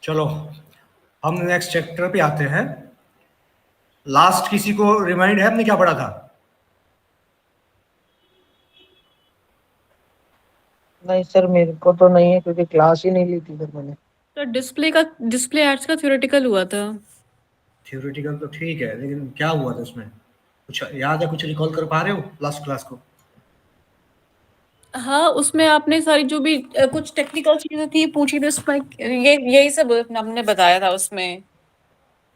चलो हम next chapter पे आते हैं। लास्ट किसी को रिमाइंड है आपने क्या पढ़ा था? नहीं सर, मेरे को तो नहीं है क्योंकि क्लास ही नहीं ली थी सर मैंने। तो डिस्प्ले एड्स का थ्योरेटिकल हुआ था। थ्योरेटिकल तो ठीक है, लेकिन क्या हुआ था उसमें? कुछ याद है? कुछ रिकॉल कर पा रहे हो लास्ट क्लास को? हाँ, उसमें आपने सारी जो भी कुछ टेक्निकल चीजें थी पूछी थी उसमें, ये यही सब हमने बताया था उसमें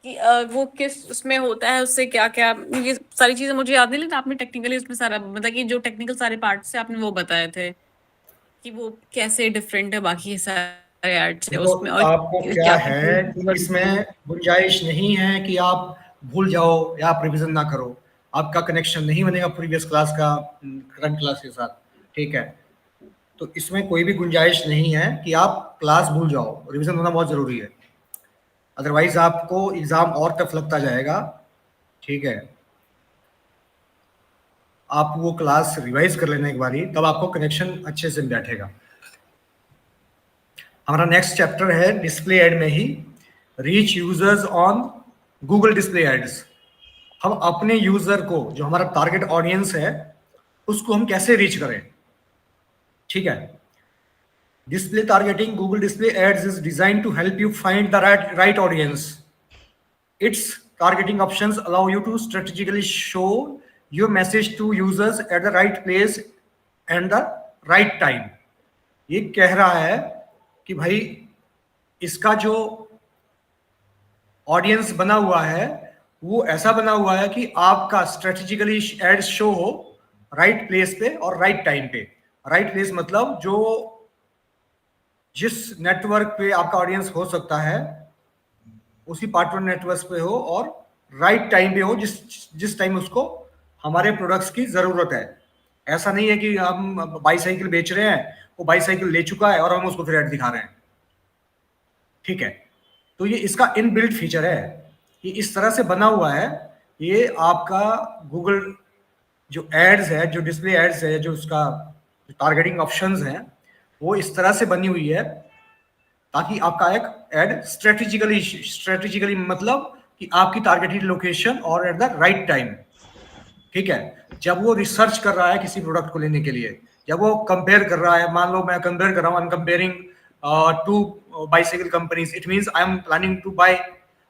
कि वो किस उसमें होता है, उससे क्या क्या, ये सारी चीजें मुझे याद नहीं, लेकिन आपने टेक्निकली उसमें सारा मतलब कि जो टेक्निकल सारे पार्ट से आपने वो बताए थे कि वो कैसे डिफरेंट है बाकी सारे एड से देखो उसमें, और आपको क्या क्या है कि क्या। इसमें गुंजाइश नहीं है कि आप भूल जाओ या आप रिवीजन ना करो। आपका कनेक्शन नहीं बनेगा प्रीवियस क्लास का करंट क्लास के साथ, ठीक है? तो इसमें कोई भी गुंजाइश नहीं है कि आप क्लास भूल जाओ, रिवीजन होना बहुत जरूरी है। अदरवाइज आपको एग्जाम और टफ लगता जाएगा, ठीक है? आप वो क्लास रिवाइज कर लेना एक बारी, तब आपको कनेक्शन अच्छे से बैठेगा। हमारा नेक्स्ट चैप्टर है डिस्प्ले एड में ही, reach users on Google display ads. हम अपने यूजर को, जो हमारा टारगेट ऑडियंस है, उसको हम कैसे रीच करें, ठीक है? Display targeting, Google Display Ads is designed to help you find the right audience. Its targeting options allow you to strategically show your message to users at the right place and the right time. ये कह रहा है कि भाई इसका जो audience बना हुआ है वो ऐसा बना हुआ है कि आपका स्ट्रेटेजिकली एड्स शो हो राइट प्लेस पे और राइट टाइम पे। राइट प्लेस मतलब जो जिस नेटवर्क पे आपका ऑडियंस हो सकता है उसी पार्टनर नेटवर्क पे हो, और राइट टाइम पे हो, जिस जिस टाइम उसको हमारे प्रोडक्ट्स की जरूरत है। ऐसा नहीं है कि हम बाईसाइकिल बेच रहे हैं, वो बाईसाइकिल ले चुका है और हम उसको फिर ऐड दिखा रहे हैं, ठीक है? तो ये इसका इनबिल्ट फीचर है, ये इस तरह से बना हुआ है। ये आपका गूगल जो एड्स है, जो डिस्प्ले एड्स है, जो उसका टारगेटिंग ऑप्शंस हैं, वो इस तरह से बनी हुई है ताकि आपका एक एड स्ट्रेटेजिकली मतलब कि आपकी टारगेटेड लोकेशन और एट द राइट टाइम, ठीक है? जब वो रिसर्च कर रहा है किसी प्रोडक्ट को लेने के लिए, जब वो कंपेयर कर रहा है, मान लो मैं कंपेयर कर रहा हूँ, I am comparing to bicycle companies, it means I am planning to buy.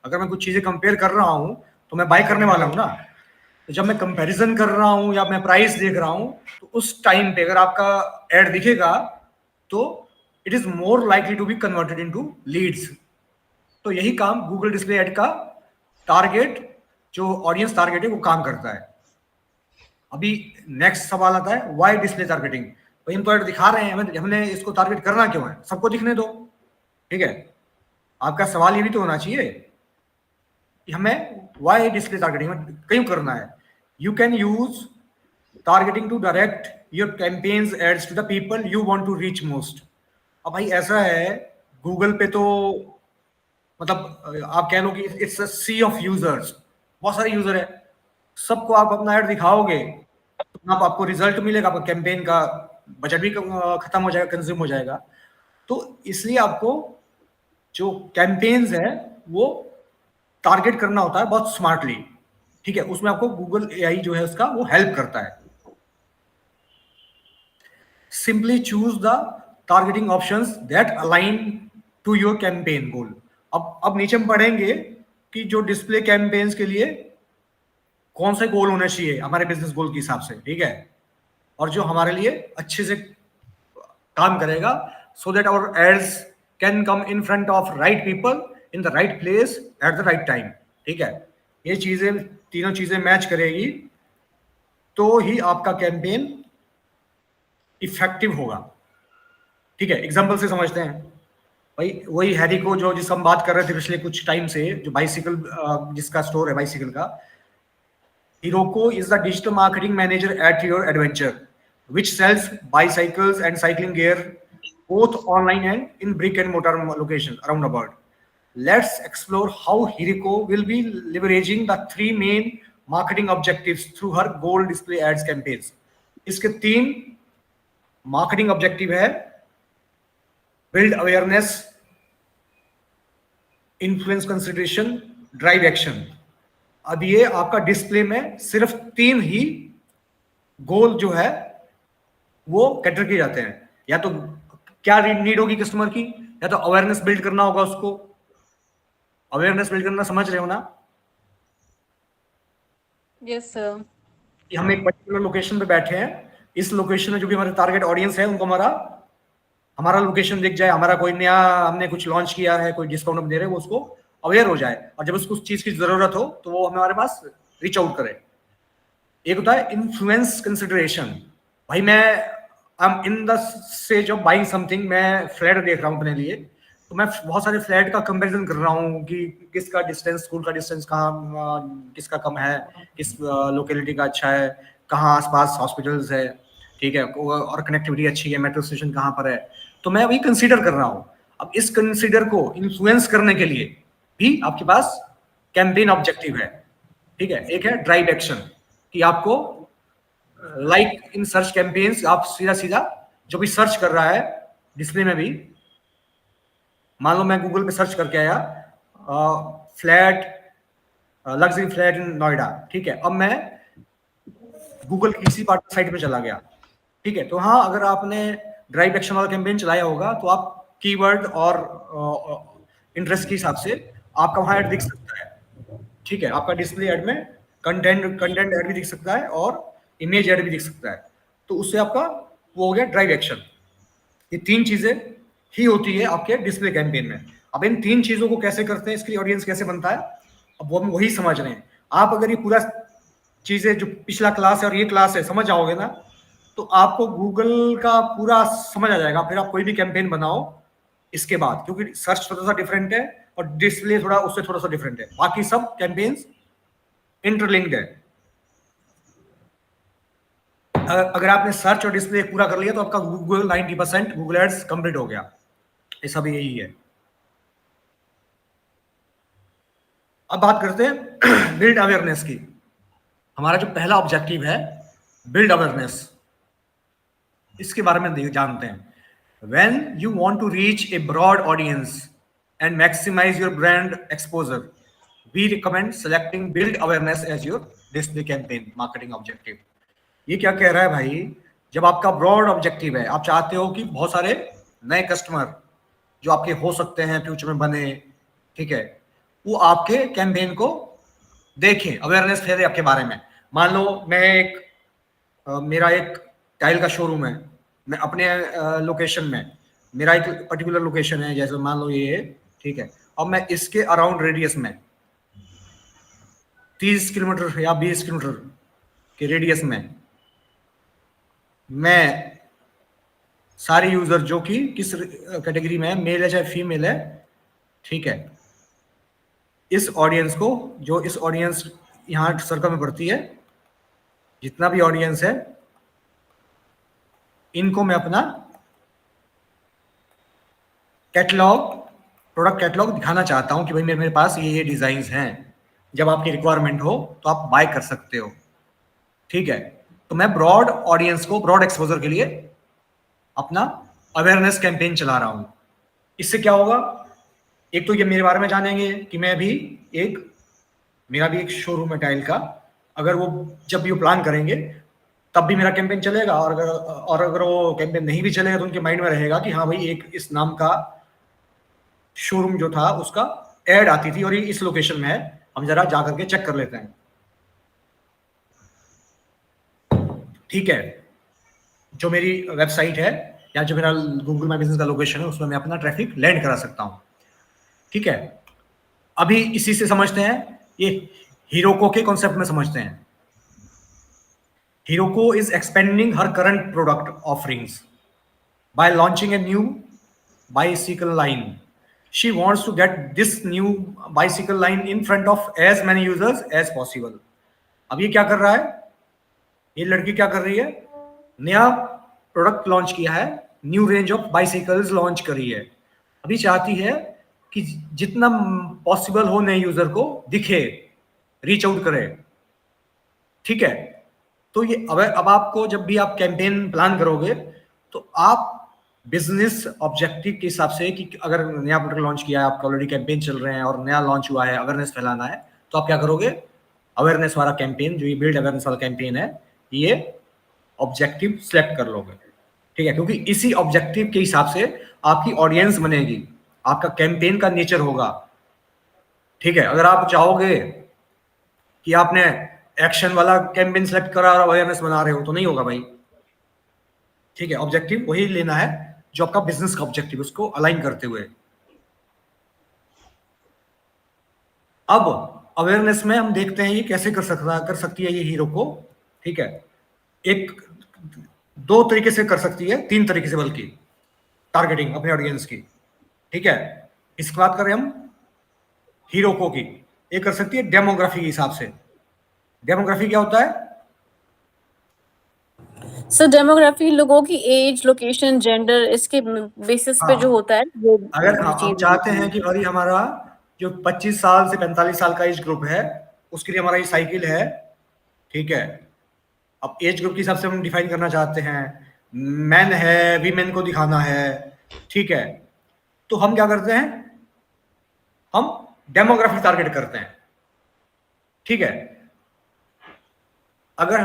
अगर मैं कुछ चीजें कंपेयर कर रहा हूँ तो मैं बाय करने वाला हूँ ना। तो जब मैं कंपैरिजन कर रहा हूँ या मैं प्राइस देख रहा हूँ, तो उस टाइम पे अगर आपका एड दिखेगा तो it is more likely to be converted into leads. तो यही काम गूगल डिस्प्ले एड का टारगेट, जो ऑडियंस टारगेट है, वो काम करता है। अभी नेक्स्ट सवाल आता है, व्हाई डिस्प्ले टारगेटिंग? भाई हम तो एड दिखा रहे हैं, हमने इसको टारगेट करना क्यों है? सबको दिखने दो, ठीक है? आपका सवाल ये भी तो होना चाहिए कि हमें व्हाई डिस्प्ले टारगेटिंग क्यों करना है। You can use targeting to direct your campaigns ads to the people you want to reach most. अब भाई ऐसा है, गूगल पे तो मतलब आप कह लो कि it's a sea of users, बहुत सारे यूजर है। सबको आप अपना ऐड दिखाओगे तो आपको रिजल्ट मिलेगा, आपका कैंपेन का बजट भी खत्म हो जाएगा, कंज्यूम हो जाएगा। तो इसलिए आपको जो कैंपेन्स है वो टारगेट करना होता है बहुत स्मार्टली, ठीक है? उसमें आपको गूगल एआई जो है उसका वो हेल्प करता है। Simply choose the targeting options that align to your campaign goal. अब नीचे हम पढ़ेंगे कि जो डिस्प्ले कैंपेन्स के लिए कौन से गोल होने चाहिए हमारे बिजनेस गोल के हिसाब से, ठीक है? और जो हमारे लिए अच्छे से काम करेगा, so that our ads can come in front of right people in the right place at the right time, ठीक है? ये चीजें, तीनों चीजें मैच करेगी तो ही आपका कैंपेन इफेक्टिव होगा, ठीक है? एग्जाम्पल से समझते हैं। भाई वही हैरी को जो जिस हम बात कर रहे थे पिछले कुछ टाइम से, जो बाइसिकल जिसका स्टोर है बाइसिकल का, Hiroko is the digital marketing manager at Your Adventure, which sells bicycles and cycling gear both online and in brick and mortar locations around the world. Let's explore how Hiroko will be leveraging the three main marketing objectives through her gold display ads campaigns. इसके तीन marketing objective है: build awareness, influence, consideration, drive action. अब ये आपका display में सिर्फ 3 ही गोल जो है वो कैटर किए जाते हैं। या तो क्या नीड होगी कस्टमर की, या तो अवेयरनेस बिल्ड करना होगा उसको। अवेयरनेस बिल्ड करना समझ रहे हो ना? Yes sir. कि हम एक पर्टिकुलर लोकेशन पे बैठे हैं, इस लोकेशन में जो भी हमारे टारगेट ऑडियंस है उनको हमारा लोकेशन दिख जाए, हमारा कोई नया हमने कुछ लॉन्च किया है, कोई डिस्काउंट हम दे रहे हैं, वो उसको अवेयर हो जाए, और जब उसको उस चीज की जरूरत हो तो वो हमारे पास रीच आउट करे। एक होता है इन्फ्लुएंस कंसिडरेशन। भाई मैं I am in the stage of buying something, मैं फ्लैट देख रहा हूँ अपने लिए, तो मैं बहुत सारे फ्लैट का कंपैरिजन कर रहा हूँ कि किसका डिस्टेंस, स्कूल का डिस्टेंस कहाँ किसका कम है, किस लोकेलिटी का अच्छा है, कहाँ आसपास हॉस्पिटल्स है, ठीक है, और कनेक्टिविटी अच्छी है, मेट्रो स्टेशन कहाँ पर है। तो मैं वही कंसीडर कर रहा हूँ। अब इस कंसीडर को इन्फ्लुएंस करने के लिए भी आपके पास कैंपेन ऑब्जेक्टिव है, ठीक है। एक है ड्राइव एक्शन, कि आपको लाइक इन सर्च कैंपेन्स आप सीधा सीधा जो भी सर्च कर रहा है डिस्प्ले में भी, मान लो मैं गूगल पे सर्च करके आया flat, luxury flat in Noida, ठीक है। अब मैं गूगल की किसी पार्टनर साइट पे चला गया, ठीक है। तो हाँ, अगर आपने ड्राइव एक्शन वाला कैंपेन चलाया होगा तो आप कीवर्ड और इंटरेस्ट के हिसाब से आपका वहां ऐड दिख सकता है, ठीक है। आपका डिस्प्ले ऐड में कंटेंट ऐड भी दिख सकता है और इमेज ऐड भी दिख सकता है। तो उससे आपका वो हो गया ड्राइव एक्शन। ये 3 चीजें ही होती है आपके डिस्प्ले कैंपेन में। अब इन 3 चीजों को कैसे करते हैं, इसके ऑडियंस कैसे बनता है, अब वो हम वही समझ रहे हैं। आप अगर ये पूरा चीजें जो पिछला क्लास है और ये क्लास है समझ जाओगे ना, तो आपको गूगल का पूरा समझ आ जाएगा। फिर आप कोई भी कैंपेन बनाओ इसके बाद, क्योंकि सर्च थोड़ा सा डिफरेंट है और डिस्प्ले थोड़ा उससे थोड़ा सा डिफरेंट है, बाकी सब कैंपेन्स इंटरलिंक्ड है। अगर आपने सर्च और डिस्प्ले पूरा कर लिया तो आपका गूगल 90% गूगल एड्स कंप्लीट हो गया। ये सब यही है। अब बात करते हैं बिल्ड अवेयरनेस की। हमारा जो पहला ऑब्जेक्टिव है बिल्ड अवेयरनेस, इसके बारे में जानते हैं। When you want to reach a broad audience and maximize your brand exposure, we recommend selecting build awareness as your display campaign marketing objective। ये क्या कह रहा है भाई, जब आपका ब्रॉड ऑब्जेक्टिव है, आप चाहते हो कि बहुत सारे नए कस्टमर जो आपके हो सकते हैं फ्यूचर में बने, ठीक है, वो आपके कैंपेन को देखें, अवेयरनेस फैले आपके बारे में। मान लो मेरा एक टाइल का शोरूम है, मैं अपने लोकेशन में, मेरा एक पर्टिकुलर लोकेशन है, जैसे मान लो ये, ठीक है। अब मैं इसके अराउंड रेडियस में 30 किलोमीटर या 20 किलोमीटर के रेडियस में मैं सारे यूजर जो कि किस कैटेगरी में है, मेल है चाहे फीमेल है, ठीक है, इस ऑडियंस को, जो इस ऑडियंस यहाँ सर्कल में पड़ती है, जितना भी ऑडियंस है, इनको मैं अपना कैटलॉग, प्रोडक्ट कैटलॉग दिखाना चाहता हूं कि भाई मेरे पास ये डिजाइन हैं, जब आपकी रिक्वायरमेंट हो तो आप बाय कर सकते हो, ठीक है। तो मैं ब्रॉड ऑडियंस को ब्रॉड एक्सपोजर के लिए अपना अवेयरनेस कैंपेन चला रहा हूं। इससे क्या होगा, एक तो ये मेरे बारे में जानेंगे कि मेरा भी एक शोरूम है टाइल का, अगर वो जब भी वो प्लान करेंगे तब भी मेरा कैंपेन चलेगा, और अगर वो कैंपेन नहीं भी चलेगा तो उनके माइंड में रहेगा कि हाँ भाई एक इस नाम का शोरूम जो था उसका एड आती थी और ये इस लोकेशन में है, हम जरा जा करके चेक कर लेते हैं, ठीक है। जो मेरी वेबसाइट है या जो मेरा गूगल माई बिजनेस का लोकेशन है उसमें मैं अपना ट्रैफिक लैंड करा सकता हूं, ठीक है। अभी इसी से समझते हैं, ये हीरोको के कॉन्सेप्ट में समझते हैं। Hiroko is expanding her current product offerings by launching a new bicycle line. She wants to get this new bicycle line in front of as many users as possible. अब ये क्या कर रहा है, ये लड़की क्या कर रही है, नया प्रोडक्ट लॉन्च किया है, new range of bicycles launch करी है। अभी चाहती है कि जितना पॉसिबल हो नए यूजर को दिखे, रीच आउट करे, ठीक है। तो ये अब आपको जब भी आप कैंपेन प्लान करोगे तो आप बिजनेस ऑब्जेक्टिव के हिसाब से कि अगर नया प्रोडक्ट लॉन्च किया है, आपका ऑलरेडी कैंपेन चल रहे हैं और नया लॉन्च हुआ है, अवेयरनेस फैलाना है, तो आप क्या करोगे, अवेयरनेस वाला कैंपेन, जो ये बिल्ड अवेयरनेस वाला कैंपेन है, ये ऑब्जेक्टिव सेलेक्ट कर लोगे। ठीक है, क्योंकि इसी ऑब्जेक्टिव के हिसाब से आपकी ऑडियंस बनेगी, आपका कैंपेन का नेचर होगा। ठीक है, अगर आप चाहोगे कि आपने एक्शन वाला कैंपेन सेलेक्ट करा और अवेयरनेस बना रहे हो, तो नहीं होगा भाई। ठीक है, ऑब्जेक्टिव वही लेना है जो आपका बिजनेस का ऑब्जेक्टिव, उसको अलाइन करते हुए। अब अवेयरनेस में हम देखते हैं ये कैसे कर सकती है ये हीरो को। ठीक है, एक दो तरीके से कर सकती है, तीन तरीके से बल्कि, टारगेटिंग अपने ऑडियंस की। ठीक है, इसकी बात करें हम हीरो को की, ये कर सकती है डेमोग्राफी के हिसाब से। डेमोग्राफी क्या होता है? सर डेमोग्राफी लोगों की एज, लोकेशन, जेंडर, इसके बेसिस पे जो हाँ, होता है वो अगर हम चीज चाहते हैं कि भाई हमारा जो 25 साल से 45 साल का एज ग्रुप है, उसके लिए हमारा ये साइकिल है। ठीक है, अब एज ग्रुप के हिसाब से हम डिफाइन करना चाहते हैं, मैन है, वीमेन को दिखाना है। ठीक है, तो हम क्या करते हैं, हम डेमोग्राफी टारगेट करते हैं। ठीक है, अगर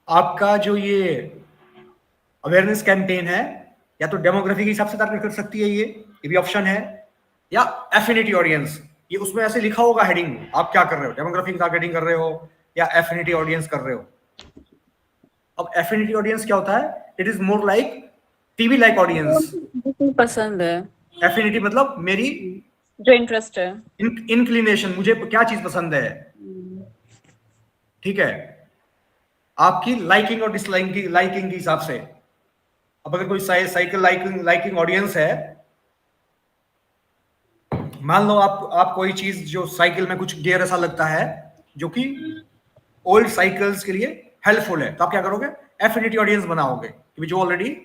आपका जो ये अवेयरनेस कैंपेन है, या तो डेमोग्राफी के हिसाब से टारगेट कर सकती है, ये भी ऑप्शन है, या एफिनिटी ऑडियंस, ये उसमें ऐसे लिखा होगा हेडिंग, आप क्या कर रहे हो, डेमोग्राफी की टारगेटिंग कर रहे हो या एफिनिटी ऑडियंस कर रहे हो। अब एफिनिटी ऑडियंस क्या होता है, it is more like TV like audience. पसंद है, एफिनिटी मतलब मेरी जो इंटरेस्ट है, इंक्लिनेशन, मुझे क्या चीज पसंद है। ठीक है, आपकी लाइकिंग और डिसलाइकिंग के हिसाब से। अब अगर कोई साइकिल लाइकिंग ऑडियंस है, मान लो आप कोई चीज जो साइकिल में कुछ गियर ऐसा लगता है जो कि ओल्ड साइकिल्स के लिए हेल्पफुल है, तो आप क्या करोगे, एफिनिटी ऑडियंस बनाओगे कि जो ऑलरेडी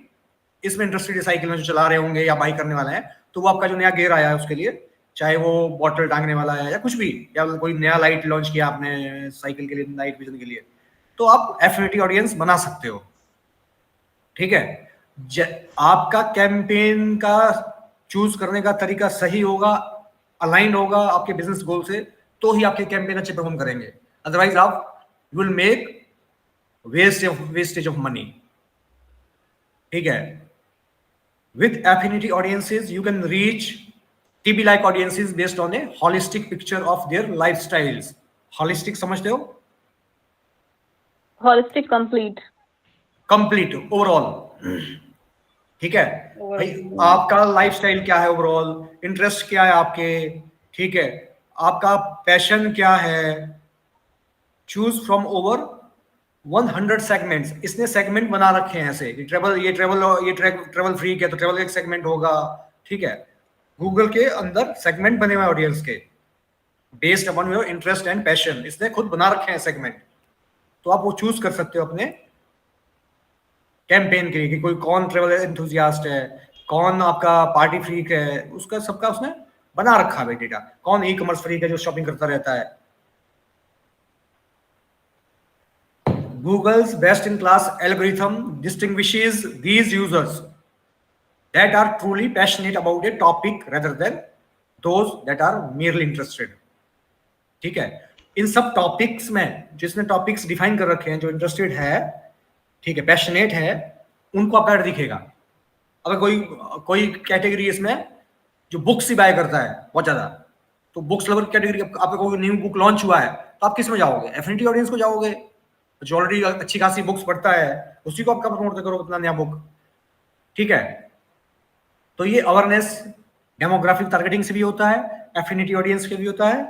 इसमें इंटरेस्टेड है, साइकिल में जो चला रहे होंगे या बाइक करने वाला है, तो वो आपका जो नया गियर आया है उसके लिए, चाहे वो बॉटल टांगने वाला है या कुछ भी, या कोई नया लाइट लॉन्च किया आपने साइकिल के लिए, नाइट विजन के लिए, तो आप एफिनिटी ऑडियंस बना सकते हो। ठीक है, आपका कैंपेन का चूज करने का तरीका सही होगा, अलाइन होगा आपके बिजनेस गोल से, तो ही आपके कैंपेन अच्छे परफॉर्म करेंगे। अदरवाइज आप will make wastage of money. ठीक है, with affinity audiences you can reach TB like audiences based on a holistic picture of their lifestyles। holistic समझते हो? Holistic, complete, complete, overall. ठीक है भाई, आपका लाइफस्टाइल क्या है, ओवरऑल इंटरेस्ट क्या है आपके। ठीक है, आपका पैशन क्या है। चूज फ्रॉम ओवर 100 सेगमेंट्स, इसने सेगमेंट बना रखे हैं ऐसे, ट्रेवल फ्रीक है तो ट्रेवल एक सेगमेंट होगा। ठीक है, गूगल के अंदर सेगमेंट बने हुए ऑडियंस के, based upon your interest and passion, इसने खुद बना रखे हैं सेगमेंट। तो आप वो चूज कर सकते हो अपने कैंपेन के लिए कि कोई कौन ट्रेवल एंथुजियास्ट है, कौन आपका पार्टी फ्रीक है, उसका सबका उसने बना रखा है डेटा, कौन ई कॉमर्स फ्रीक है जो शॉपिंग करता रहता है। Google's best-in-class algorithm distinguishes these users that are truly passionate about a topic rather than those that are merely interested। ठीक है, इन सब टॉपिक्स में जिसने टॉपिक्स डिफाइन कर रखे हैं, जो इंटरेस्टेड है, ठीक है, पैशनेट है, उनको आपका ऐड दिखेगा। अगर कोई कैटेगरी इसमें जो बुक्स ही बाय करता है बहुत ज्यादा, तो बुक्स लवर कैटेगरी, आपका कोई न्यू बुक लॉन्च हुआ है, तो आप किस में जाओगे, एफिनिटी ऑडियंस को जाओगे, जो ऑलरेडी अच्छी खासी बुक्स पढ़ता है, उसी को आपका प्रमोट करोगे अपना नया बुक। ठीक है, तो ये अवेयरनेस डेमोग्राफिक टारगेटिंग से भी होता है, एफिनिटी ऑडियंस के भी होता है।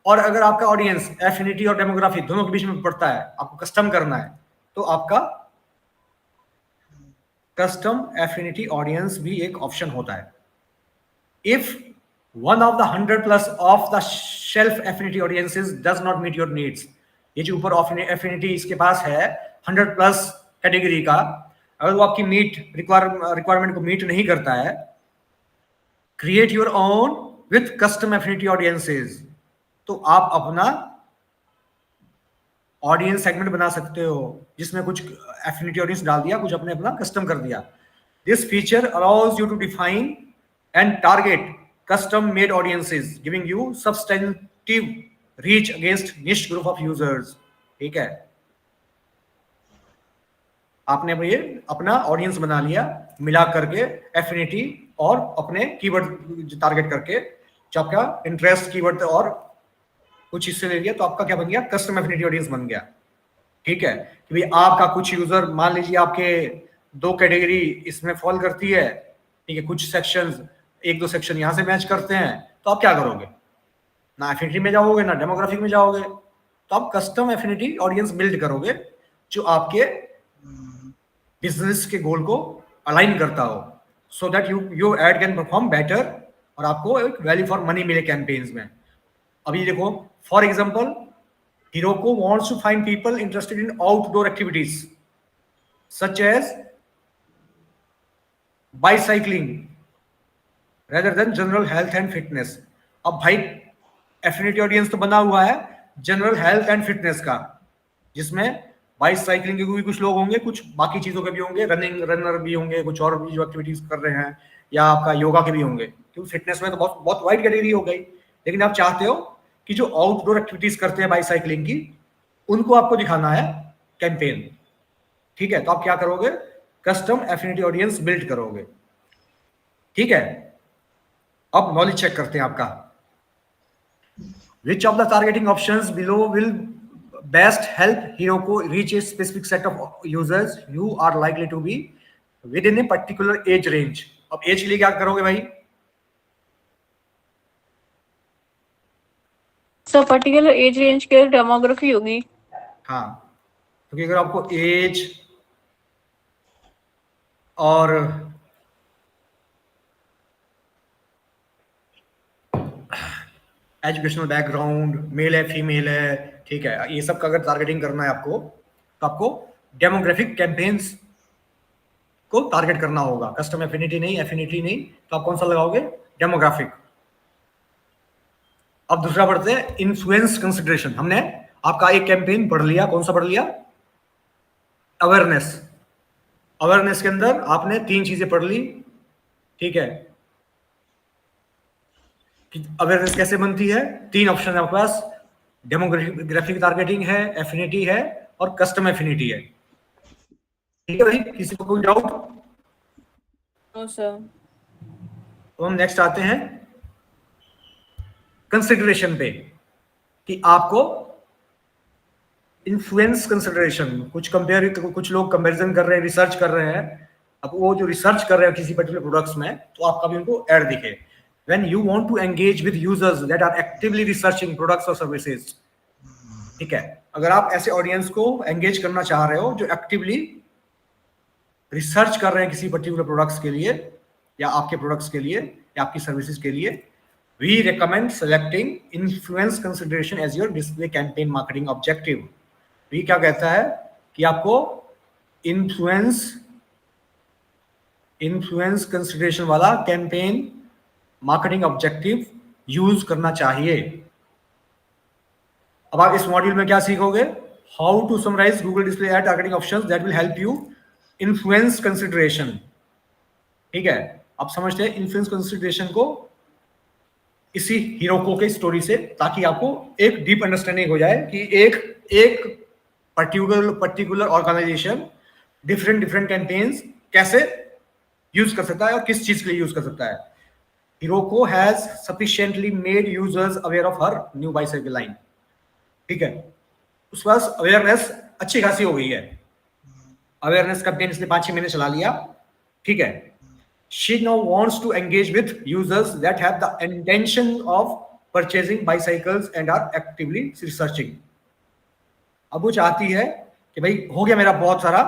और अगर आपका ऑडियंस एफिनिटी और डेमोग्राफी दोनों के बीच में पड़ता है, आपको कस्टम करना है, तो आपका कस्टम एफिनिटी ऑडियंस भी एक ऑप्शन होता है। If one of the 100 plus of the shelf affinity audiences does not meet your needs, ये जो ऊपर affinity इसके पास है 100 प्लस कैटेगरी का, अगर वो आपकी रिक्वायरमेंट को मीट नहीं करता है, create your own with custom affinity audiences, तो आप अपना ऑडियंस सेगमेंट बना सकते हो जिसमें कुछ एफिनिटी ऑडियंस डाल दिया, कुछ अपने अपना कस्टम कर दिया। This feature allows you to define and target custom-made audiences, giving you substantive reach against niche group of users. ठीक है, आपने ये अपना ऑडियंस बना लिया मिला करके एफिनिटी और अपने कीवर्ड टारगेट करके, जो आपका इंटरेस्ट कीवर्ड और कुछ हिस्से ले लिया तो आपका क्या बन गया, कस्टम एफिनिटी ऑडियंस बन गया। ठीक है, कि भाई आपका कुछ यूजर, मान लीजिए आपके 2 कैटेगरी इसमें फॉल करती है, ठीक है, कुछ सेक्शंस, 1-2 सेक्शन यहां से मैच करते हैं, तो आप क्या करोगे, ना एफिनिटी में जाओगे ना डेमोग्राफिक में जाओगे, तो आप कस्टम एफिनिटी ऑडियंस बिल्ड करोगे जो आपके बिजनेस के गोल को अलाइन करता हो, so that you ad can perform better और आपको एक वैल्यू फॉर मनी मिले कैंपेन्स में। अभी देखो, for example, Heroku wants to find people interested in outdoor activities such as bicycling rather than general health and fitness। अब भाई affinity audience तो बना हुआ है जनरल हेल्थ एंड फिटनेस का, जिसमें बाइसाइकिलिंग के भी कुछ लोग होंगे, कुछ बाकी चीजों के भी होंगे, रनर भी होंगे, कुछ और भी जो एक्टिविटीज कर रहे हैं, या आपका योगा के भी होंगे, क्योंकि फिटनेस में तो बहुत बहुत वाइड कैटेगरी हो गई। लेकिन आप चाहते हो कि जो आउटडोर एक्टिविटीज करते हैं बाइसाइकिलिंग की, उनको आपको दिखाना है कैंपेन। ठीक है, तो आप क्या करोगे, कस्टम एफिनिटी ऑडियंस बिल्ड करोगे। ठीक है, अब नॉलेज चेक करते हैं आपका। Which of the targeting options below will best help Heroku reach a specific set of users you are likely to be within a particular age range। अब as के लिए क्या करोगे भाई, सो पर्टिकुलर एज रेंज के demography होगी। हाँ, क्योंकि अगर आपको एज और एजुकेशनल बैकग्राउंड, मेल है फीमेल है, ठीक है, ये सब का अगर टारगेटिंग करना है आपको, तो आपको डेमोग्राफिक कैंपेन्स को टारगेट करना होगा। कस्टम एफिनिटी नहीं, तो आप कौन सा लगाओगे, डेमोग्राफिक। अब दूसरा पढ़ते हैं इन्फ्लुएंस कंसिडरेशन। हमने आपका एक कैंपेन पढ़ लिया, कौन सा पढ़ लिया, अवेयरनेस। अवेयरनेस के अंदर आपने 3 चीजें पढ़ ली। ठीक है, कि अवेयरनेस कैसे बनती है, 3 ऑप्शन है आपके पास, डेमोग्राफिक टारगेटिंग है, एफिनिटी है और कस्टम एफिनिटी है। ठीक है भाई, किसी को कोई डाउट? No sir. तो हम नेक्स्ट आते हैं कंसिडरेशन पे, कि आपको इन्फ्लुएंस कंसिडरेशन, कुछ लोग कंपैरिजन कर रहे हैं, रिसर्च कर रहे हैं। अब वो जो रिसर्च कर रहे हैं किसी पर्टिकुलर प्रोडक्ट्स में, तो आपका भी उनको ऐड दिखे। When you want to engage with users that are actively researching products or services, ठीक है, अगर आप ऐसे ऑडियंस को एंगेज करना चाह रहे हो जो एक्टिवली रिसर्च कर रहे हैं किसी पर्टिकुलर प्रोडक्ट्स के लिए, या आपके प्रोडक्ट्स के लिए, या आपकी सर्विसेज के लिए, we recommend selecting influence consideration as your display campaign marketing objective। ये क्या कहता है कि आपको इन्फ्लुएंस कंसिडरेशन वाला कैंपेन मार्केटिंग ऑब्जेक्टिव यूज करना चाहिए। अब आप इस मॉड्यूल में क्या सीखोगे, how to summarize Google display ad targeting options that will help you influence consideration. ठीक है, आप समझते हैं इन्फ्लुएंस कंसिडरेशन को इसी Heroku के स्टोरी से, ताकि आपको एक डीप अंडरस्टैंडिंग हो जाए कि एक पर्टिकुलर ऑर्गेनाइजेशन डिफरेंट कैंपेन्स कैसे यूज कर सकता है और किस चीज के लिए यूज कर सकता है। Heroku has sufficiently made users aware of her new bicycle line। ठीक है, उस पास अवेयरनेस अच्छी खासी हो गई है, अवेयरनेस कैंपेन इसने 5-6 महीने चला लिया। ठीक है, she now wants to engage with users that have the intention of purchasing bicycles and are actively researching। अब वो चाहती है कि भाई हो गया मेरा बहुत सारा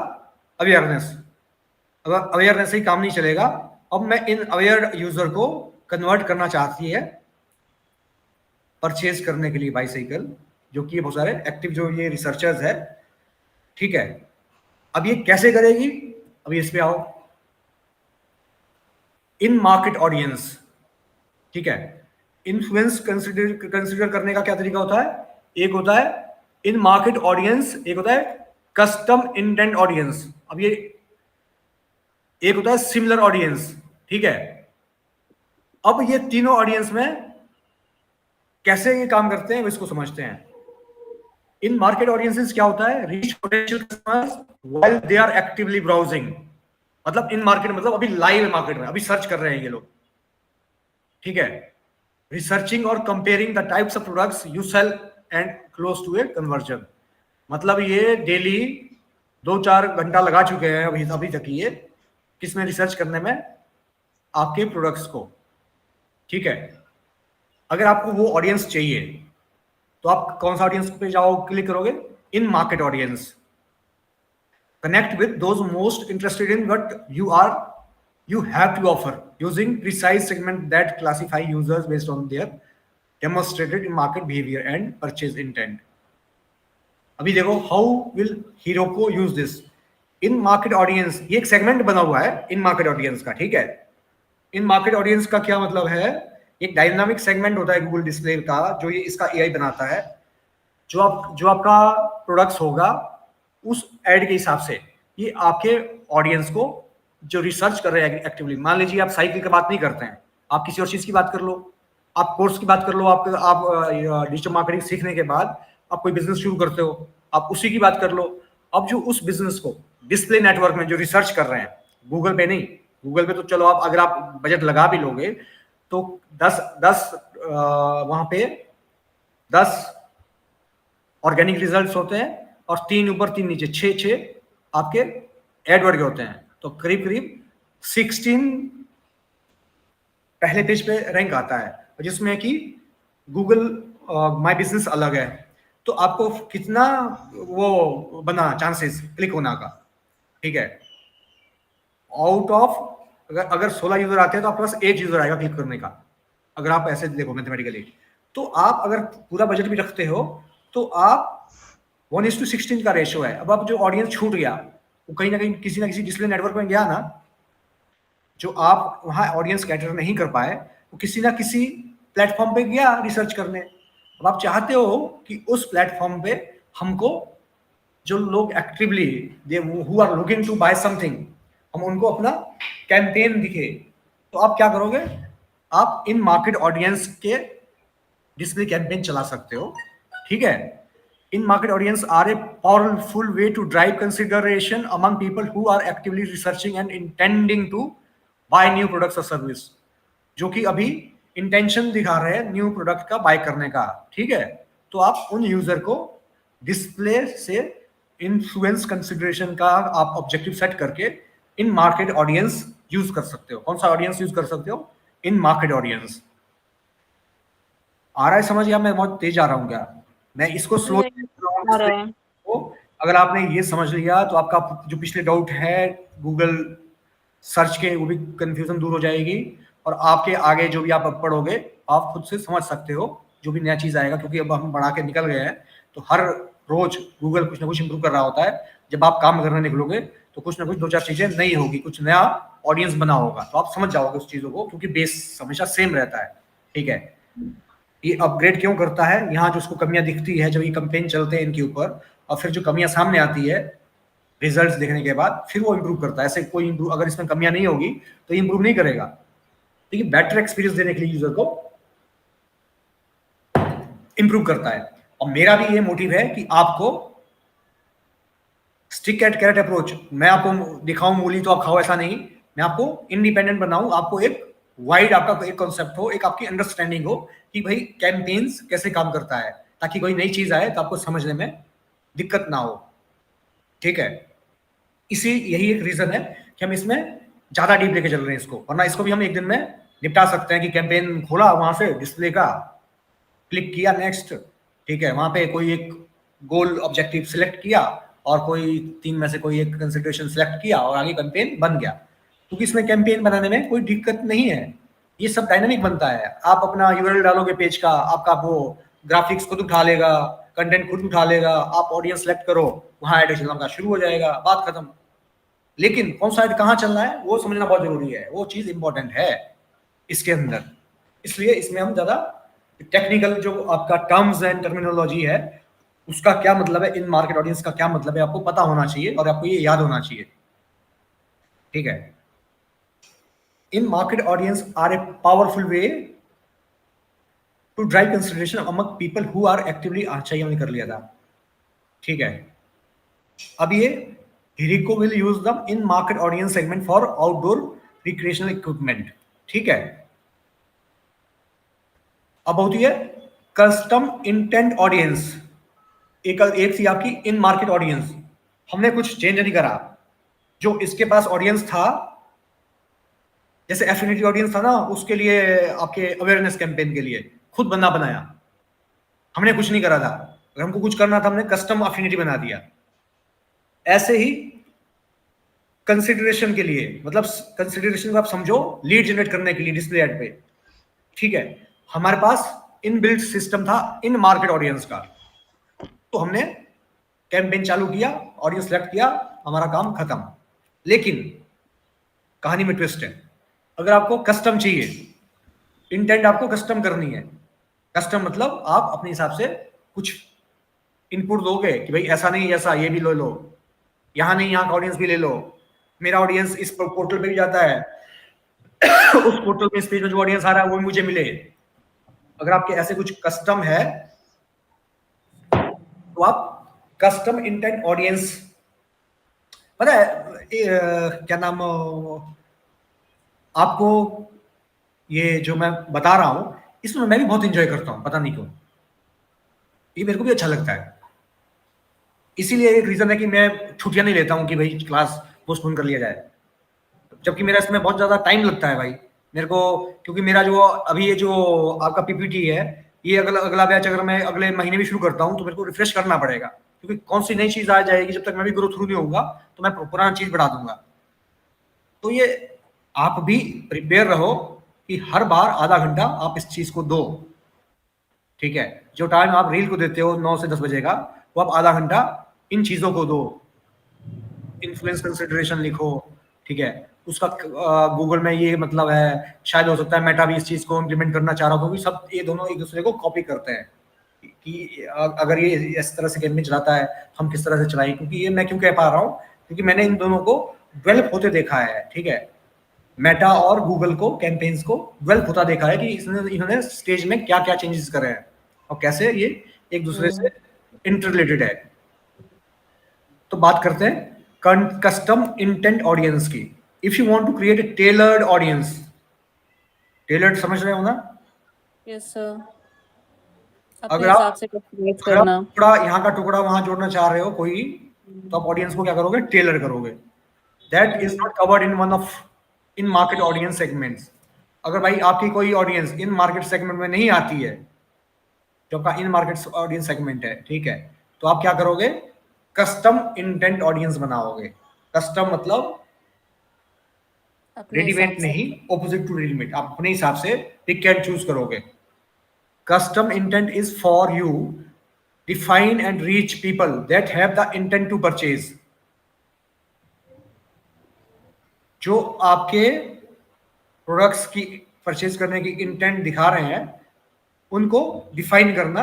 अवेयरनेस, अब अवेयरनेस से ही काम नहीं चलेगा, अब मैं इन अवेयर यूजर को कन्वर्ट करना चाहती है परचेज करने के लिए बाइसाइकिल, जो कि बहुत सारे एक्टिव जो ये रिसर्चर्स है। ठीक है, अब ये कैसे करेगी, अभी इस पे आओ, इन मार्केट ऑडियंस। ठीक है, इन्फ्लुएंस कंसिडर करने का क्या तरीका होता है, एक होता है इन मार्केट ऑडियंस, एक होता है कस्टम इंटेंट ऑडियंस। अब ये एक होता है सिमिलर ऑडियंस, ठीक है। अब ये तीनों ऑडियंस में कैसे ये काम करते हैं इसको समझते हैं। इन मार्केट ऑडियंसेस क्या होता है, reach potential customers while they are actively browsing, मतलब इन मार्केट मतलब अभी लाइव मार्केट में अभी सर्च कर रहे हैं ये लोग, ठीक है। रिसर्चिंग और comparing the types of products you sell and close to a conversion, मतलब ये डेली 2-4 घंटा लगा चुके हैं अभी तक ये किसमें, रिसर्च करने में आपके प्रोडक्ट्स को, ठीक है। अगर आपको वो ऑडियंस चाहिए तो आप कौन सा ऑडियंस पे जाओ, क्लिक करोगे, इन market audience, connect with those most interested in what you have to offer using precise segment that classify users based on their demonstrated market behavior and purchase intent. अभी देखो how will Heroku use this in market audience, ये एक segment बना हुआ है in market audience का, ठीक है। इन मार्केट ऑडियंस का क्या मतलब है, एक डायनामिक सेगमेंट होता है गूगल डिस्प्ले का जो ये इसका एआई बनाता है, जो आपका प्रोडक्ट्स होगा उस एड के हिसाब से ये आपके ऑडियंस को जो रिसर्च कर रहे हैं एक्टिवली, मान लीजिए आप साइकिल की बात नहीं करते हैं, आप किसी और चीज की बात कर लो, आप कोर्स की बात कर लो, आप डिजिटल मार्केटिंग सीखने के बाद आप कोई बिजनेस शुरू करते हो, आप उसी की बात कर लो। अब जो उस बिजनेस को डिस्प्ले नेटवर्क में जो रिसर्च कर रहे हैं, गूगल पे नहीं, गूगल पे तो चलो आप अगर आप बजट लगा भी लोगे तो 10 वहां पे 10 ऑर्गेनिक रिजल्ट्स होते हैं और 3 ऊपर 3 नीचे 6 आपके एडवर्ड के होते हैं, तो करीब 16 पहले पेज पे रैंक आता है, जिसमें कि गूगल माय बिजनेस अलग है, तो आपको कितना वो बना चांसेस क्लिक होना का, ठीक है। आउट ऑफ अगर 16 यूजर आते हैं तो आपके पास 1 यूजर आएगा क्लिक करने का, अगर आप ऐसे देखो मैथमेटिकली। तो आप अगर पूरा बजट भी रखते हो तो आप 1:16 का रेशियो है। अब आप जो ऑडियंस छूट गया वो कहीं ना कहीं किसी ना किसी डिस्प्ले नेटवर्क में गया ना, जो आप वहां ऑडियंस कैटर नहीं कर पाए वो किसी ना किसी प्लेटफॉर्म पे गया रिसर्च करने। अब आप चाहते हो कि उस प्लेटफॉर्म पे हमको जो लोग actively who are looking to buy something, हम उनको अपना कैंपेन दिखे, तो आप क्या करोगे, आप इन मार्केट ऑडियंस के डिस्प्ले कैंपेन चला सकते हो, ठीक है। In market audience are a powerful way to drive consideration among people who are actively researching and intending to buy new products और सर्विस, जो कि अभी इंटेंशन दिखा रहे हैं न्यू प्रोडक्ट का बाय करने का, ठीक है। तो आप उन यूजर को डिस्प्ले से इन्फ्लुएंस कंसिडरेशन का आप ऑब्जेक्टिव सेट करके इन मार्केट ऑडियंस यूज कर सकते हो। कौन सा ऑडियंस यूज कर सकते हो, इन मार्केट ऑडियंस। आ रहा है समझ, या मैं बहुत तेज आ रहा हूँ क्या, मैं इसको स्लो तो अगर आपने ये समझ लिया तो आपका जो पिछले डाउट है गूगल सर्च के वो भी कंफ्यूजन दूर हो जाएगी, और आपके आगे जो भी आप पढ़ोगे आप खुद से समझ सकते हो जो भी नया चीज आएगा, क्योंकि अब हम बढ़ा के निकल गए हैं तो हर रोज गूगल कुछ ना कुछ इंप्रूव कर रहा होता है। जब आप काम करने निकलोगे तो कुछ ना कुछ 2-4 चीजें नई होगी, कुछ नया ऑडियंस बना होगा, तो आप समझ जाओगे उस चीजों को, क्योंकि बेस हमेशा सेम रहता है, ठीक है। ये अपग्रेड क्यों करता है, यहाँ जो उसको कमियां दिखती है जब ये कैंपेन चलते हैं इनके ऊपर, और फिर जो कमियां सामने आती है रिजल्ट्स देखने के बाद, फिर वो इंप्रूव करता है। ऐसे कोई इंप्रूव अगर इसमें कमियां नहीं होगी तो ये इंप्रूव नहीं करेगा, तो ये बेटर एक्सपीरियंस देने के लिए यूजर को इंप्रूव करता है। और मेरा भी ये मोटिव है कि आपको स्टिक एट कैरेट अप्रोच, मैं आपको दिखाऊं मूली तो आप खाओ ऐसा नहीं, मैं आपको इंडिपेंडेंट बनाऊं, आपको एक वाइड आपका एक कॉन्सेप्ट हो, एक आपकी अंडरस्टैंडिंग हो कि भाई कैंपेन्स कैसे काम करता है, ताकि कोई नई चीज आए तो आपको समझने में दिक्कत ना हो, ठीक है। यही एक रीजन है कि हम इसमें ज्यादा डीप लेके चल रहे हैं इसको, वरना इसको भी हम एक दिन में निपटा सकते हैं कि कैंपेन खोला वहां से डिस्प्ले का, क्लिक किया नेक्स्ट, ठीक है, वहां पे कोई एक गोल ऑब्जेक्टिव सिलेक्ट किया और कोई 3 में से कोई एक कंसिडरेशन सिलेक्ट किया और आगे कैंपेन बन गया। क्योंकि इसमें कैंपेन बनाने में कोई दिक्कत नहीं है, ये सब डायनामिक बनता है। आप अपना यूआरएल डालोगे पेज का, आपका वो ग्राफिक्स खुद उठा लेगा, कंटेंट खुद उठा लेगा, आप ऑडियंस सेलेक्ट करो, वहां एड चलना का शुरू हो जाएगा, बात खत्म। लेकिन कौन सा एड कहाँ चलना है वो समझना बहुत जरूरी है, वो चीज इंपॉर्टेंट है इसके अंदर। इसलिए इसमें हम ज्यादा टेक्निकल जो आपका टर्म्स एंड टर्मिनोलॉजी है उसका क्या मतलब है, इन मार्केट ऑडियंस का क्या मतलब है, आपको पता होना चाहिए और आपको ये याद होना चाहिए, ठीक है। In market audience are a powerful way to drive consideration among people who are actively, अच्छा ये हमने कर लिया था, ठीक है। अब ये हिरिको will use them in market audience segment for outdoor recreational equipment, ठीक है। अब होती है कस्टम इंटेंट ऑडियंस। एक थी आपकी इन मार्केट ऑडियंस, हमने कुछ चेंज नहीं करा, जो इसके पास ऑडियंस था, जैसे एफिनिटी ऑडियंस था ना, उसके लिए आपके अवेयरनेस कैंपेन के लिए खुद बंदा बनाया, हमने कुछ नहीं करा था। अगर हमको कुछ करना था हमने कस्टम एफिनिटी बना दिया। ऐसे ही कंसिडरेशन के लिए, मतलब कंसिडरेशन को आप समझो लीड जनरेट करने के लिए डिस्प्ले एड पे, ठीक है, हमारे पास इनबिल्ट सिस्टम था इन मार्केट ऑडियंस का, तो हमने कैंपेन चालू किया, ऑडियंस सेलेक्ट किया, हमारा काम खत्म। लेकिन कहानी में ट्विस्ट है, अगर आपको कस्टम चाहिए, इंटेंट आपको कस्टम करनी है, कस्टम मतलब आप अपने हिसाब से कुछ इनपुट दोगे कि भाई ऐसा नहीं ऐसा, ये भी ले लो, यहां नहीं यहाँ का ऑडियंस भी ले लो, मेरा ऑडियंस इस पोर्टल पे भी जाता है उस पोर्टल में इस पेज में जो ऑडियंस आ रहा है वो मुझे मिले। अगर आपके ऐसे कुछ कस्टम है तो आप कस्टम इंटेंट ऑडियंस, पता है क्या नाम, आपको ये जो मैं बता रहा हूं इसमें मैं भी बहुत एंजॉय करता हूं, पता नहीं क्यों, ये मेरे को भी अच्छा लगता है। इसीलिए एक रीजन है कि मैं छुट्टियां नहीं लेता हूं कि भाई क्लास पोस्टपोन कर लिया जाए, जबकि मेरा इसमें बहुत ज्यादा टाइम लगता है भाई मेरे को, क्योंकि मेरा जो अभी ये जो आपका पीपीटी है, ये अगला बैच अगर मैं अगले महीने भी शुरू करता हूं तो मेरे को रिफ्रेश करना पड़ेगा, क्योंकि कौन सी नई चीज आ जाएगी, जब तक मैं भी ग्रो थ्रू नहीं होऊंगा तो मैं पुराना चीज बढ़ा दूंगा। तो ये आप भी प्रिपेयर रहो कि हर बार आधा घंटा आप इस चीज को दो, ठीक है। जो टाइम आप रील को देते हो 9 से 10 बजे का, वो आप आधा घंटा इन चीजों को दो। इन्फ्लुएंस कंसिडरेशन लिखो, ठीक है, उसका गूगल में ये मतलब है, शायद हो सकता है मेटा भी इस चीज को इम्प्लीमेंट करना चाह रहा हो, क्योंकि सब ये दोनों एक दूसरे को कॉपी करते हैं कि अगर ये इस तरह से कैंपेन चलाता है हम किस तरह से चलाएं। क्योंकि ये मैं क्यों कह पा रहा हूँ, क्योंकि मैंने इन दोनों को डेवलप होते देखा है, ठीक है, मेटा और गूगल को कैंपेन्स को डेवलप होता देखा है कि इन्होंने स्टेज में क्या क्या चेंजेस करे हैं और कैसे ये एक दूसरे से इंटररिलेटेड है। तो बात करते हैं कस्टम इंटेंट ऑडियंस की। If you want to create a tailored audience, tailored समझ रहे हो ना? यस सर, अगर अपने आप हिसाब से कस्टमाइज करना, टुकड़ा यहाँ का टुकड़ा वहां जोड़ना चाह रहे हो कोई, तो आप ऑडियंस को क्या करोगे, टेलर करोगे। That is not covered in one of in market audience segments. अगर भाई आपकी कोई ऑडियंस इन मार्केट सेगमेंट में नहीं आती है, जो आपका इन मार्केट ऑडियंस सेगमेंट है, ठीक है, तो आप क्या करोगे, कस्टम इंटेंट ऑडियंस बनाओगे। कस्टम मतलब अपने रेडीमेड हिसाब से। नहीं, ऑपोजिट टू रेडीमेड, आप अपने हिसाब से पिक एंड चूज करोगे। Custom intent is for you define and reach people that have the intent to purchase. जो आपके प्रोडक्ट्स की परचेज करने की इंटेंट दिखा रहे हैं, उनको डिफाइन करना,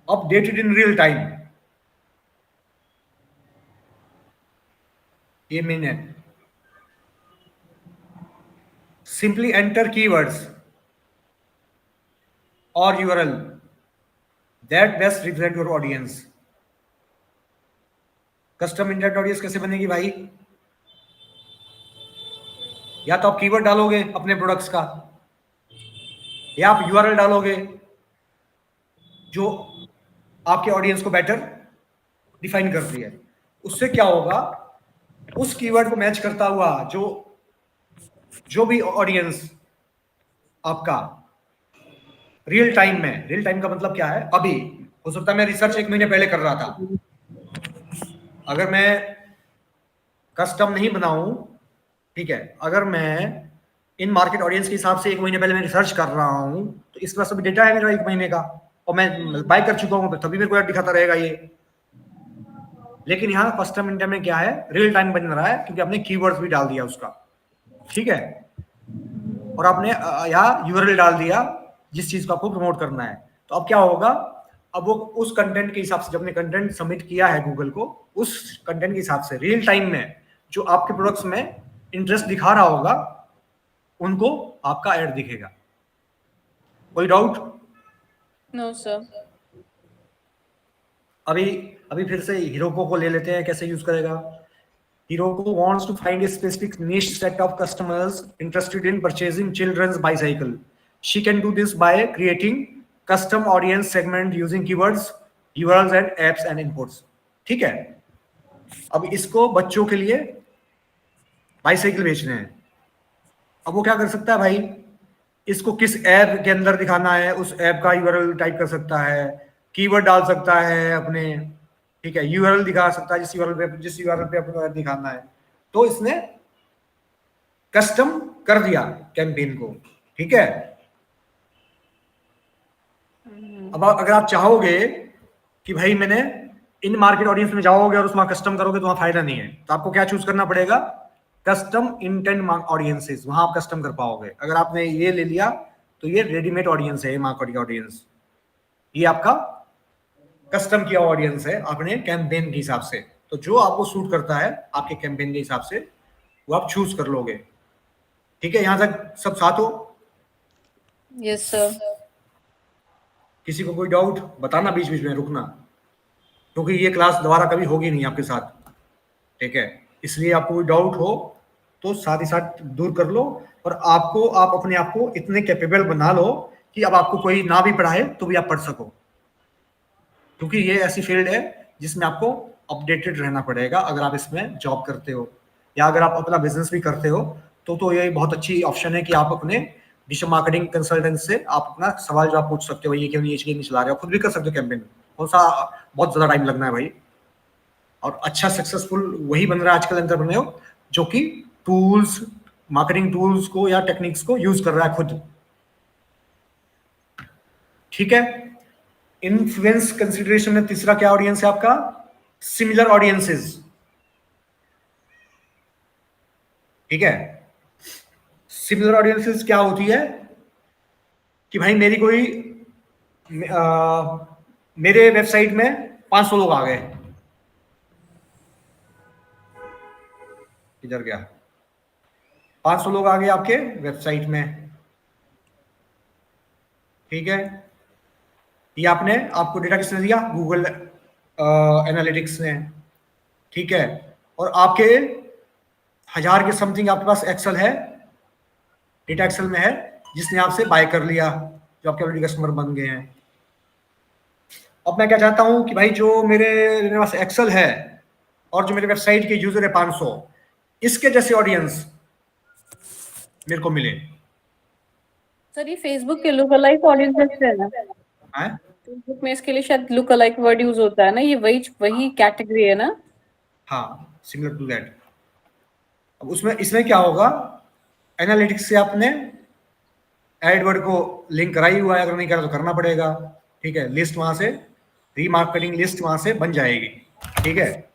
अपडेटेड इन रियल टाइम, ये मेन है। सिंपली एंटर कीवर्ड्स और URL that best represent your audience. Custom intent audience कैसे बनेगी भाई? या तो आप कीवर्ड डालोगे अपने प्रोडक्ट्स का, या आप यूआरएल डालोगे जो आपके ऑडियंस को बेटर डिफाइन करती है। उससे क्या होगा, उस कीवर्ड को मैच करता हुआ जो भी ऑडियंस आपका रियल टाइम में, रियल टाइम का मतलब क्या है, अभी हो सकता है मैं रिसर्च 1 महीने पहले कर रहा था, अगर मैं कस्टम नहीं बनाऊं, ठीक है, अगर मैं इन मार्केट ऑडियंस के हिसाब से 1 महीने पहले मैं रिसर्च कर रहा हूं, तो इस पास अभी डेटा है मेरा 1 महीने का और मैं बाय कर चुका हूं, तभी मेरे को दिखाता रहेगा ये। लेकिन यहाँ कस्टम इंटेंट में क्या है, रियल टाइम बन रहा है, क्योंकि आपने कीवर्ड्स भी डाल दिया उसका, ठीक है, और आपने यहाँ यूआरएल डाल दिया जिस चीज को आपको प्रमोट करना है। तो अब क्या होगा, अब वो उस कंटेंट के हिसाब से, जब आपने कंटेंट सबमिट किया है गूगल को, उस कंटेंट के हिसाब से रियल टाइम में जो आपके प्रोडक्ट्स में इंटरेस्ट दिखा रहा होगा, उनको आपका ऐड दिखेगा। कोई डाउट? No sir. अभी अभी फिर से हीरोको को ले लेते हैं, कैसे यूज करेगा। Hiroko wants to find a specific niche set of customers interested in purchasing children's bicycle. She can do this by creating custom audience segment using keywords, URLs and apps and inputs. ठीक है, अब इसको बच्चों के लिए bicycle बेचने हैं। अब वो क्या कर सकता है भाई, इसको किस ऐप के अंदर दिखाना है उस ऐप का यूआरएल टाइप कर सकता है, कीवर्ड डाल सकता है अपने, ठीक है, यूआरएल दिखा सकता है जिस यूआरएल पे अपना ऐप दिखाना है। तो इसने कस्टम कर दिया कैंपेन को, ठीक है। अब अगर आप चाहोगे कि भाई मैंने इन मार्केट ऑडियंस में जाओगे और उसमें कस्टम करोगे तो वहां फायदा नहीं है, तो आपको क्या चूज करना पड़ेगा, कस्टम इंटेंट ऑडियंसेस, वहां आप कस्टम कर पाओगे। अगर आपने ये ले लिया तो ये रेडीमेड ऑडियंस है, मार्केटिंग ऑडियंस, ये आपका कस्टम किया ऑडियंस है अपने कैंपेन के हिसाब से। तो जो आपको सूट करता है आपके कैंपेन के हिसाब से वो आप चूज कर लोगे। ठीक है, यहां तक सब साथ हो? Yes sir. किसी को कोई डाउट बताना, बीच बीच में रुकना, क्योंकि ये क्लास दोबारा कभी होगी नहीं आपके साथ, ठीक है। इसलिए आपको कोई डाउट हो तो साथ ही साथ दूर कर लो, और आप अपने आप को इतने कैपेबल बना लो कि अब आपको कोई ना भी पढ़ाए तो भी आप पढ़ सको, क्योंकि ये ऐसी फील्ड है जिसमें आपको अपडेटेड रहना पड़ेगा। अगर आप इसमें जॉब करते हो या अगर आप अपना बिजनेस भी करते हो तो ये बहुत अच्छी ऑप्शन है कि आप अपने डिजिटल मार्केटिंग कंसल्टेंट से आप अपना सवाल जवाब पूछ सकते हो, ये क्यों ये चीज नहीं चला रहे हो, खुद भी कर सकते हो कैंपेन। कौन सा बहुत ज्यादा टाइम लगना है भाई, और अच्छा सक्सेसफुल वही बन रहा है आजकल एंटरप्रेन्योर जो कि टूल्स, मार्केटिंग टूल्स को या टेक्निक्स को यूज कर रहा है खुद। ठीक है, इन्फ्लुएंस कंसिडरेशन में तीसरा क्या ऑडियंस है आपका, सिमिलर ऑडियंसेस। ठीक है, सिमिलर ऑडियंसेस क्या होती है कि भाई मेरे वेबसाइट में 500 लोग आ गए, इधर गया, 500 लोग आ गए आपके वेबसाइट में, ठीक है। ये आपको डेटा किसने दिया, गूगल एनालिटिक्स ने, ठीक है। और आपके 1000 के समथिंग आपके पास एक्सेल है, डेटा एक्सेल में है, जिसने आपसे बाय कर लिया, जो आपके ऑलरेडी कस्टमर बन गए हैं। अब मैं क्या चाहता हूं कि भाई जो मेरे पास एक्सेल है और जो मेरे वेबसाइट के यूजर है 500, इसके जैसे ऑडियंस मेरे को मिले। सर ये फेसबुक के लुक अलाइक ऑडियंस है ना, फेसबुक में इसके लिए शायद लुक अलाइक वर्ड यूज होता है ना, ये वही कैटेगरी है ना। हाँ, सिमिलर टू दैट। अब इसमें क्या होगा, एनालिटिक्स से आपने एडवर्ड को लिंक कराई हुआ है, अगर नहीं करा तो करना पड़ेगा, ठीक है। लिस्ट वहां से, रीमार्केटिंग लिस्ट वहां से बन जाएगी, ठीक है।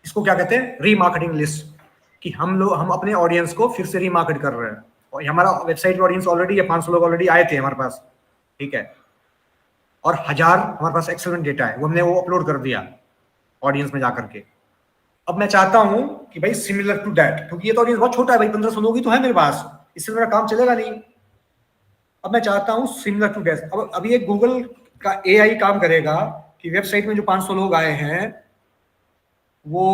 इसको क्या कहते हैं, रीमार्केटिंग लिस्ट, कि हम अपने ऑडियंस को फिर से रीमार्केट कर रहे हैं। और हमारा वेबसाइट ऑडियंस ऑलरेडी है, 500 लोग ऑलरेडी आए थे हमारे पास, ठीक है, और 1000 हमारे पास एक्सेल में डेटा है, वो हमने वो अपलोड कर दिया ऑडियंस में जाकर के। अब मैं चाहता हूं कि भाई सिमिलर टू दैट, क्योंकि ये तो ऑडियंस बहुत छोटा है भाई, 1500 लोग ही तो है मेरे पास, इससे मेरा काम चलेगा नहीं। अब मैं चाहता हूं सिमिलर टू दैट। अब ये गूगल का एआई काम करेगा कि वेबसाइट में जो 500 लोग आए हैं वो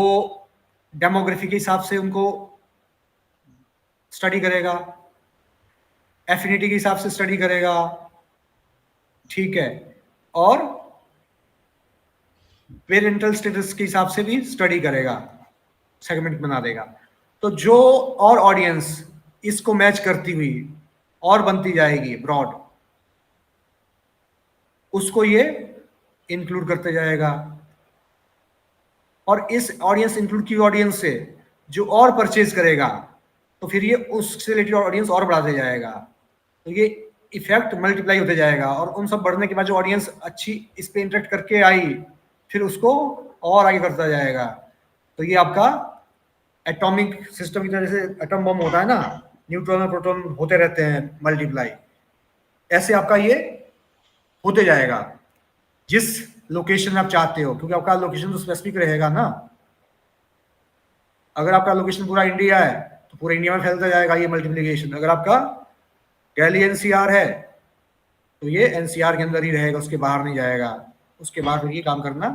डेमोग्राफी के हिसाब से उनको स्टडी करेगा, एफिनिटी के हिसाब से स्टडी करेगा, ठीक है, और पेरेंटल स्टेटस के हिसाब से भी स्टडी करेगा, सेगमेंट बना देगा। तो जो और ऑडियंस इसको मैच करती हुई और बनती जाएगी ब्रॉड, उसको ये इंक्लूड करते जाएगा, और इस ऑडियंस इंक्लूड की ऑडियंस से जो और परचेज करेगा तो फिर ये उससे रिलेटेड ऑडियंस और बढ़ाते जाएगा, तो ये इफेक्ट मल्टीप्लाई होते जाएगा। और उन सब बढ़ने के बाद जो ऑडियंस अच्छी इस पे इंटरेक्ट करके आई, फिर उसको और आगे करता जाएगा। तो ये आपका एटॉमिक सिस्टम की तरह से एटम बम होता है ना, न्यूट्रॉन और प्रोटॉन होते रहते हैं मल्टीप्लाई, ऐसे आपका ये होते जाएगा जिस लोकेशन में आप चाहते हो, क्योंकि आपका लोकेशन तो स्पेसिफिक रहेगा ना। अगर आपका लोकेशन पूरा इंडिया है तो पूरे इंडिया में फैलता जाएगा ये मल्टीप्लिकेशन। अगर आपका दिल्ली एनसीआर है तो ये एनसीआर के अंदर ही रहेगा, उसके बाहर नहीं जाएगा। उसके बाद फिर ये काम करना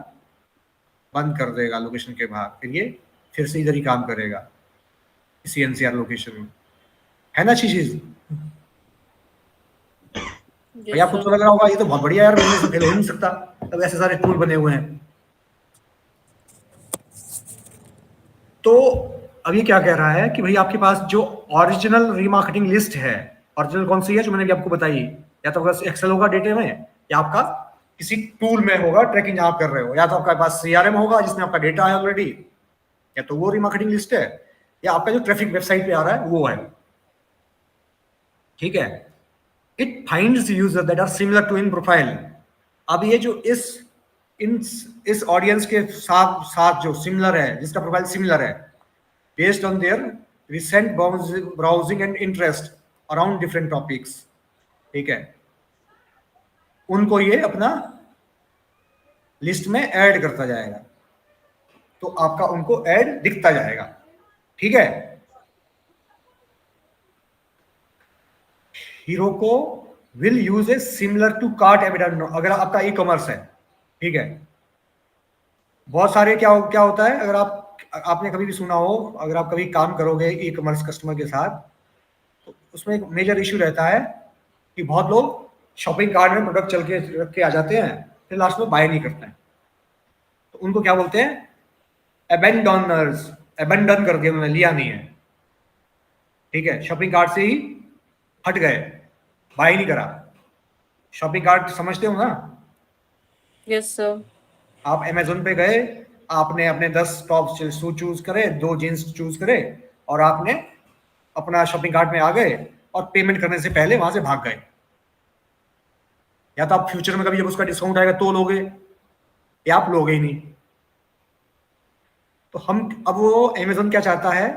बंद कर देगा लोकेशन के बाहर, फिर से इधर ही काम करेगा इसी एनसीआर लोकेशन में। है ना अच्छी चीज? भाई आपको तो लग रहा होगा ये तो बहुत बढ़िया यार, मेरे से फेल हो नहीं सकता, अब ऐसे सारे टूल बने हुए हैं। तो अब ये क्या कह रहा है कि भाई आपके पास जो ओरिजिनल रीमार्केटिंग लिस्ट है, ओरिजिनल कौन सी है जो मैंने भी आपको बताई, या तो आपका एक्सेल होगा डेटे में, या आपका किसी टूल में होगा ट्रैकिंग जहां आप कर रहे हो, या तो आपके पास सीआरएम होगा जिसमें आपका डेटा है ऑलरेडी, या तो वो रीमार्केटिंग लिस्ट है, या आपका जो ट्रैफिक वेबसाइट पे आ रहा है वो है। ठीक है, it finds user that are similar to in profile. अब ये जो इस ऑडियंस के साथ जो सिमिलर है, जिसका प्रोफाइल सिमिलर है, based on their recent browsing and interest around different topics, ठीक है, उनको ये अपना लिस्ट में ऐड करता जाएगा, तो आपका उनको ऐड दिखता जाएगा। ठीक है, Hiroko will use a similar to cart audience. अगर आपका ई कॉमर्स है, ठीक है, बहुत सारे क्या होता है, अगर आपने कभी भी सुना हो, अगर आप कभी काम करोगे ई कॉमर्स कस्टमर के साथ, तो उसमें एक मेजर इश्यू रहता है कि बहुत लोग शॉपिंग कार्ट में प्रोडक्ट चल के रख के आ जाते हैं, फिर लास्ट में बाय नहीं करते हैं। तो उनको क्या बोलते हैं? एबेंडोनर्स। एबेंडन कर दिया उन्होंने, लिया नहीं है। ठीक है, शॉपिंग कार्ट से ही हट गए, बाय नहीं करा। शॉपिंग कार्ट समझते हो ना? Yes sir. आप अमेज़न पे गए, आपने अपने 10 टॉप शूज चूज करे, 2 जीन्स चूज करे, और आपने अपना शॉपिंग कार्ट में आ गए और पेमेंट करने से पहले वहां से भाग गए। या तो आप फ्यूचर में कभी जब उसका डिस्काउंट आएगा तो लोगे, या आप लोगे ही नहीं। तो अब वो अमेज़न क्या चाहता है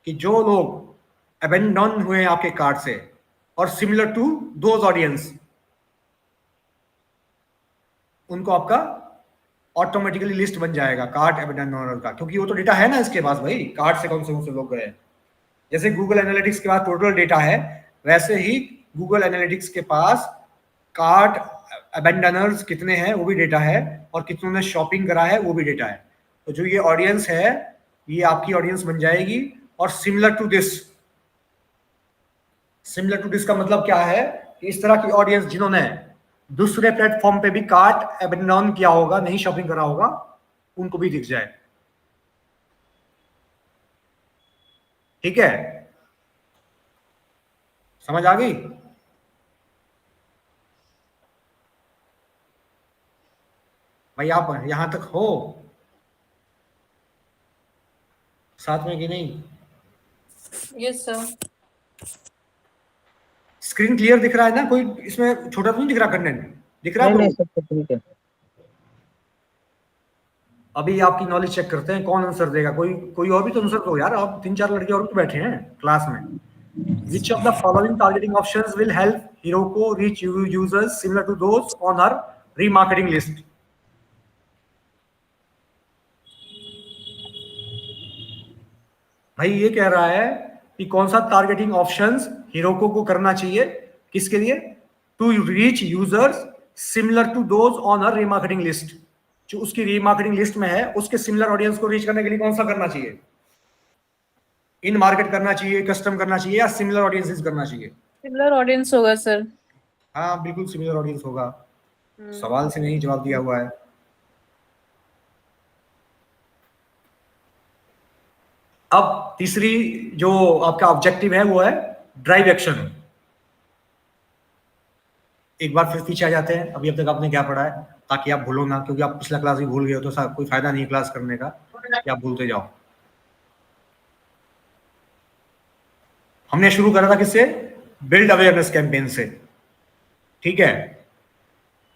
कि जो लोग अबेंडन हुए आपके कार्ट से और सिमिलर टू दोज ऑडियंस, उनको आपका ऑटोमेटिकली लिस्ट बन जाएगा कार्ट एबेंडन का, क्योंकि वो तो डेटा है ना इसके पास भाई, कार्ट से कौन से लोग गए। जैसे गूगल एनालिटिक्स के पास टोटल डेटा है, वैसे ही गूगल एनालिटिक्स के पास कार्ट अबेंडनर्स कितने हैं वो भी डेटा है, और कितनों ने शॉपिंग करा है वो भी डेटा है। तो जो ये ऑडियंस है, ये आपकी ऑडियंस बन जाएगी। और सिमिलर टू दिस का मतलब क्या है कि इस तरह की ऑडियंस जिन्होंने दूसरे प्लेटफॉर्म पे भी कार्ट अबेंडन किया होगा, नहीं शॉपिंग करा होगा, उनको भी दिख जाए। ठीक है, समझ आ गई? भाई आप यहां तक हो साथ में कि नहीं? Yes sir. स्क्रीन क्लियर दिख रहा है ना? कोई इसमें छोटा तो नहीं दिख रहा? कंटेंट दिख रहा है? नहीं सब तो ठीक है। अभी आपकी नॉलेज चेक करते हैं कौन आंसर देगा। कोई और भी तो आंसर दो यार, आप 3-4 लड़के और भी तो बैठे हैं क्लास में। Which of the following targeting options will help Heroku reach users similar to those on her remarketing list? भाई ये कह रहा है कि कौन सा टारगेटिंग ऑप्शंस हीरोको को करना चाहिए, किसके लिए? To reach users similar to those on her remarketing list. जो उसकी रीमार्केटिंग लिस्ट में है, उसके सिमिलर ऑडियंस को रीच करने के लिए कौन सा करना चाहिए? इन मार्केट करना चाहिए, कस्टम करना चाहिए, या सिमिलर ऑडियंसेस करना चाहिए? सिमिलर ऑडियंस होगा सर। हाँ बिल्कुल सिमिलर ऑडियंस होगा, सवाल से नहीं जवाब दिया हुआ है। अब तीसरी जो आपका ऑब्जेक्टिव है वो है ड्राइव एक्शन। एक बार फिर पीछे आ जाते हैं, अभी अब तक आपने क्या पढ़ा है, ताकि आप भूलो ना, क्योंकि आप पिछला क्लास भी भूल गए हो तो कोई फायदा नहीं क्लास करने का, कि आप भूलते जाओ। हमने शुरू करा था किससे? बिल्ड अवेयरनेस कैंपेन से। ठीक है,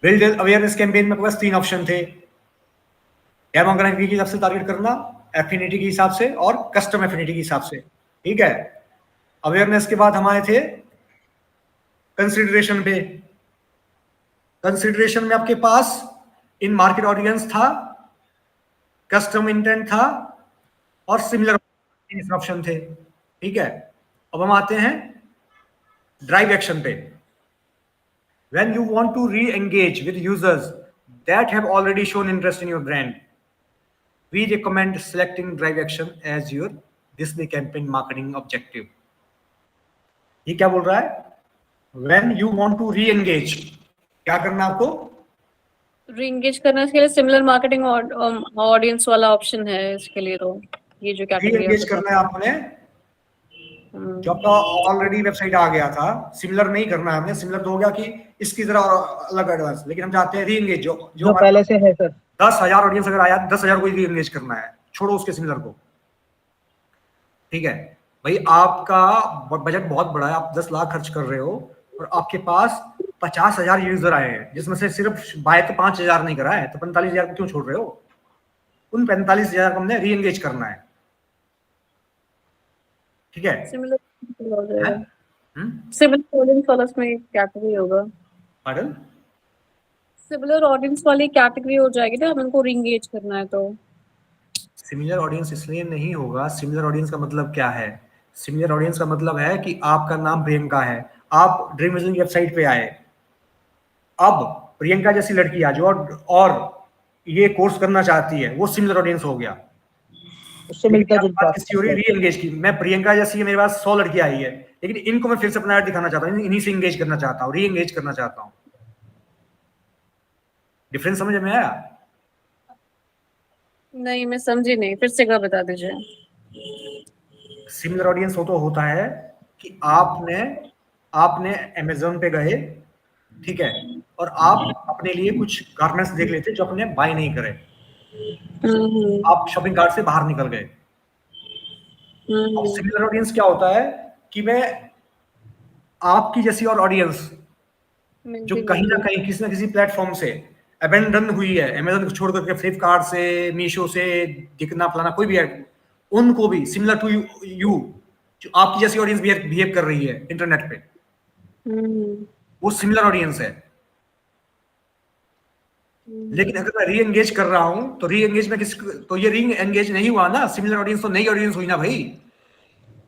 बिल्ड अवेयरनेस कैंपेन में बस 3 ऑप्शन थे। डेमोग्राफी के हिसाब से टारगेट करना, एफिनिटी के हिसाब से, और कस्टम एफिनिटी के हिसाब से। ठीक है, अवेयरनेस के बाद हम आए थे कंसिडरेशन पे। कंसिडरेशन में आपके पास इन मार्केट ऑडियंस था, कस्टम इंटेंट था, और सिमिलर ऑप्शन थे। ठीक है, अब हम आते हैं ड्राइव एक्शन पे। When you want to re-engage with users that have already shown interest in your brand, we recommend selecting drive action as your display campaign marketing objective. ये क्या बोल रहा है? When you want to re-engage, क्या करना आपको? रीएंगेज करना, इसके लिए सिमिलर मार्केटिंग ऑडियंस वाला ऑप्शन है इसके लिए। तो ये जो कैटेगरी Re-engage करना है आपने, जो आपका ऑलरेडी वेबसाइट आ गया था। सिमिलर नहीं करना है हमने, सिमिलर तो हो गया कि इसकी तरह और अलग एडवांस, लेकिन हम चाहते हैं री-एंगेज जो पहले से है सर। 10,000 ऑडियंस अगर आया, 10,000 को री-एंगेज करना है, छोड़ो उसके सिमिलर को। ठीक है भाई, आपका बजट बहुत बड़ा है, आप 10 लाख खर्च कर रहे हो और आपके पास 50,000 यूजर आए हैं, जिसमें से सिर्फ बाय तो 5,000 नहीं करा है, तो 45,000 को क्यों छोड़ रहे हो? उन 45,000 को हमने री-एंगेज करना है। ठीक है, सिमिलर हो जाएगा। सिमिलर ऑडियंस वाला इसमें कैटेगरी होगा। पागल, सिमिलर ऑडियंस वाली कैटेगरी हो जाएगी ना, हम उनको रीएंगेज करना है तो। सिमिलर ऑडियंस इसलिए नहीं होगा। सिमिलर ऑडियंस का मतलब क्या है? सिमिलर ऑडियंस का मतलब है कि आपका नाम प्रियंका है, आप ड्रीम विजन की वेबसाइट पे आए, अब प्रियंका जैसी लड़की आ जो और ये कोर्स करना चाहती है, वो सिमिलर ऑडियंस हो गया। उससे मिलता जुलता री-एंगेज की, मैं प्रियंका जैसी है, मेरे पास 100 लड़की आई है, लेकिन इनको मैं फिर से अपना ऐड दिखाना चाहता हूँ, इन्हीं से एंगेज करना चाहता हूँ, री-एंगेज करना चाहता हूँ। डिफरेंस समझ में आया? नहीं, मैं समझी नहीं, फिर से एक बार बता दीजिए। सिमिलर ऑडियंस हो तो होता है कि आपने अमेज़न पे गए, ठीक है, और आप अपने लिए कुछ गारमेंट्स देख लेते जो अपने बाय नहीं करे, आप शॉपिंग कार्ट से बाहर निकल गए। अब सिमिलर ऑडियंस क्या होता है कि मैं आपकी जैसी और ऑडियंस जो कहीं ना कहीं किसी ना किसी प्लेटफॉर्म से अबेंडन हुई है, अमेज़न को छोड़ करके फ्लिपकार्ट से, मीशो से, दिखना फलाना कोई भी है, उनको भी सिमिलर टू यू जो आपकी जैसी ऑडियंस बिहेव कर रही है इंटरनेट पे, वो सिमिलर ऑडियंस है। लेकिन अगर मैं री-एंगेज कर रहा हूं तो री-एंगेज में तो ये री-एंगेज नहीं हुआ ना, सिमिलर ऑडियंस तो नई ऑडियंस हुई ना भाई।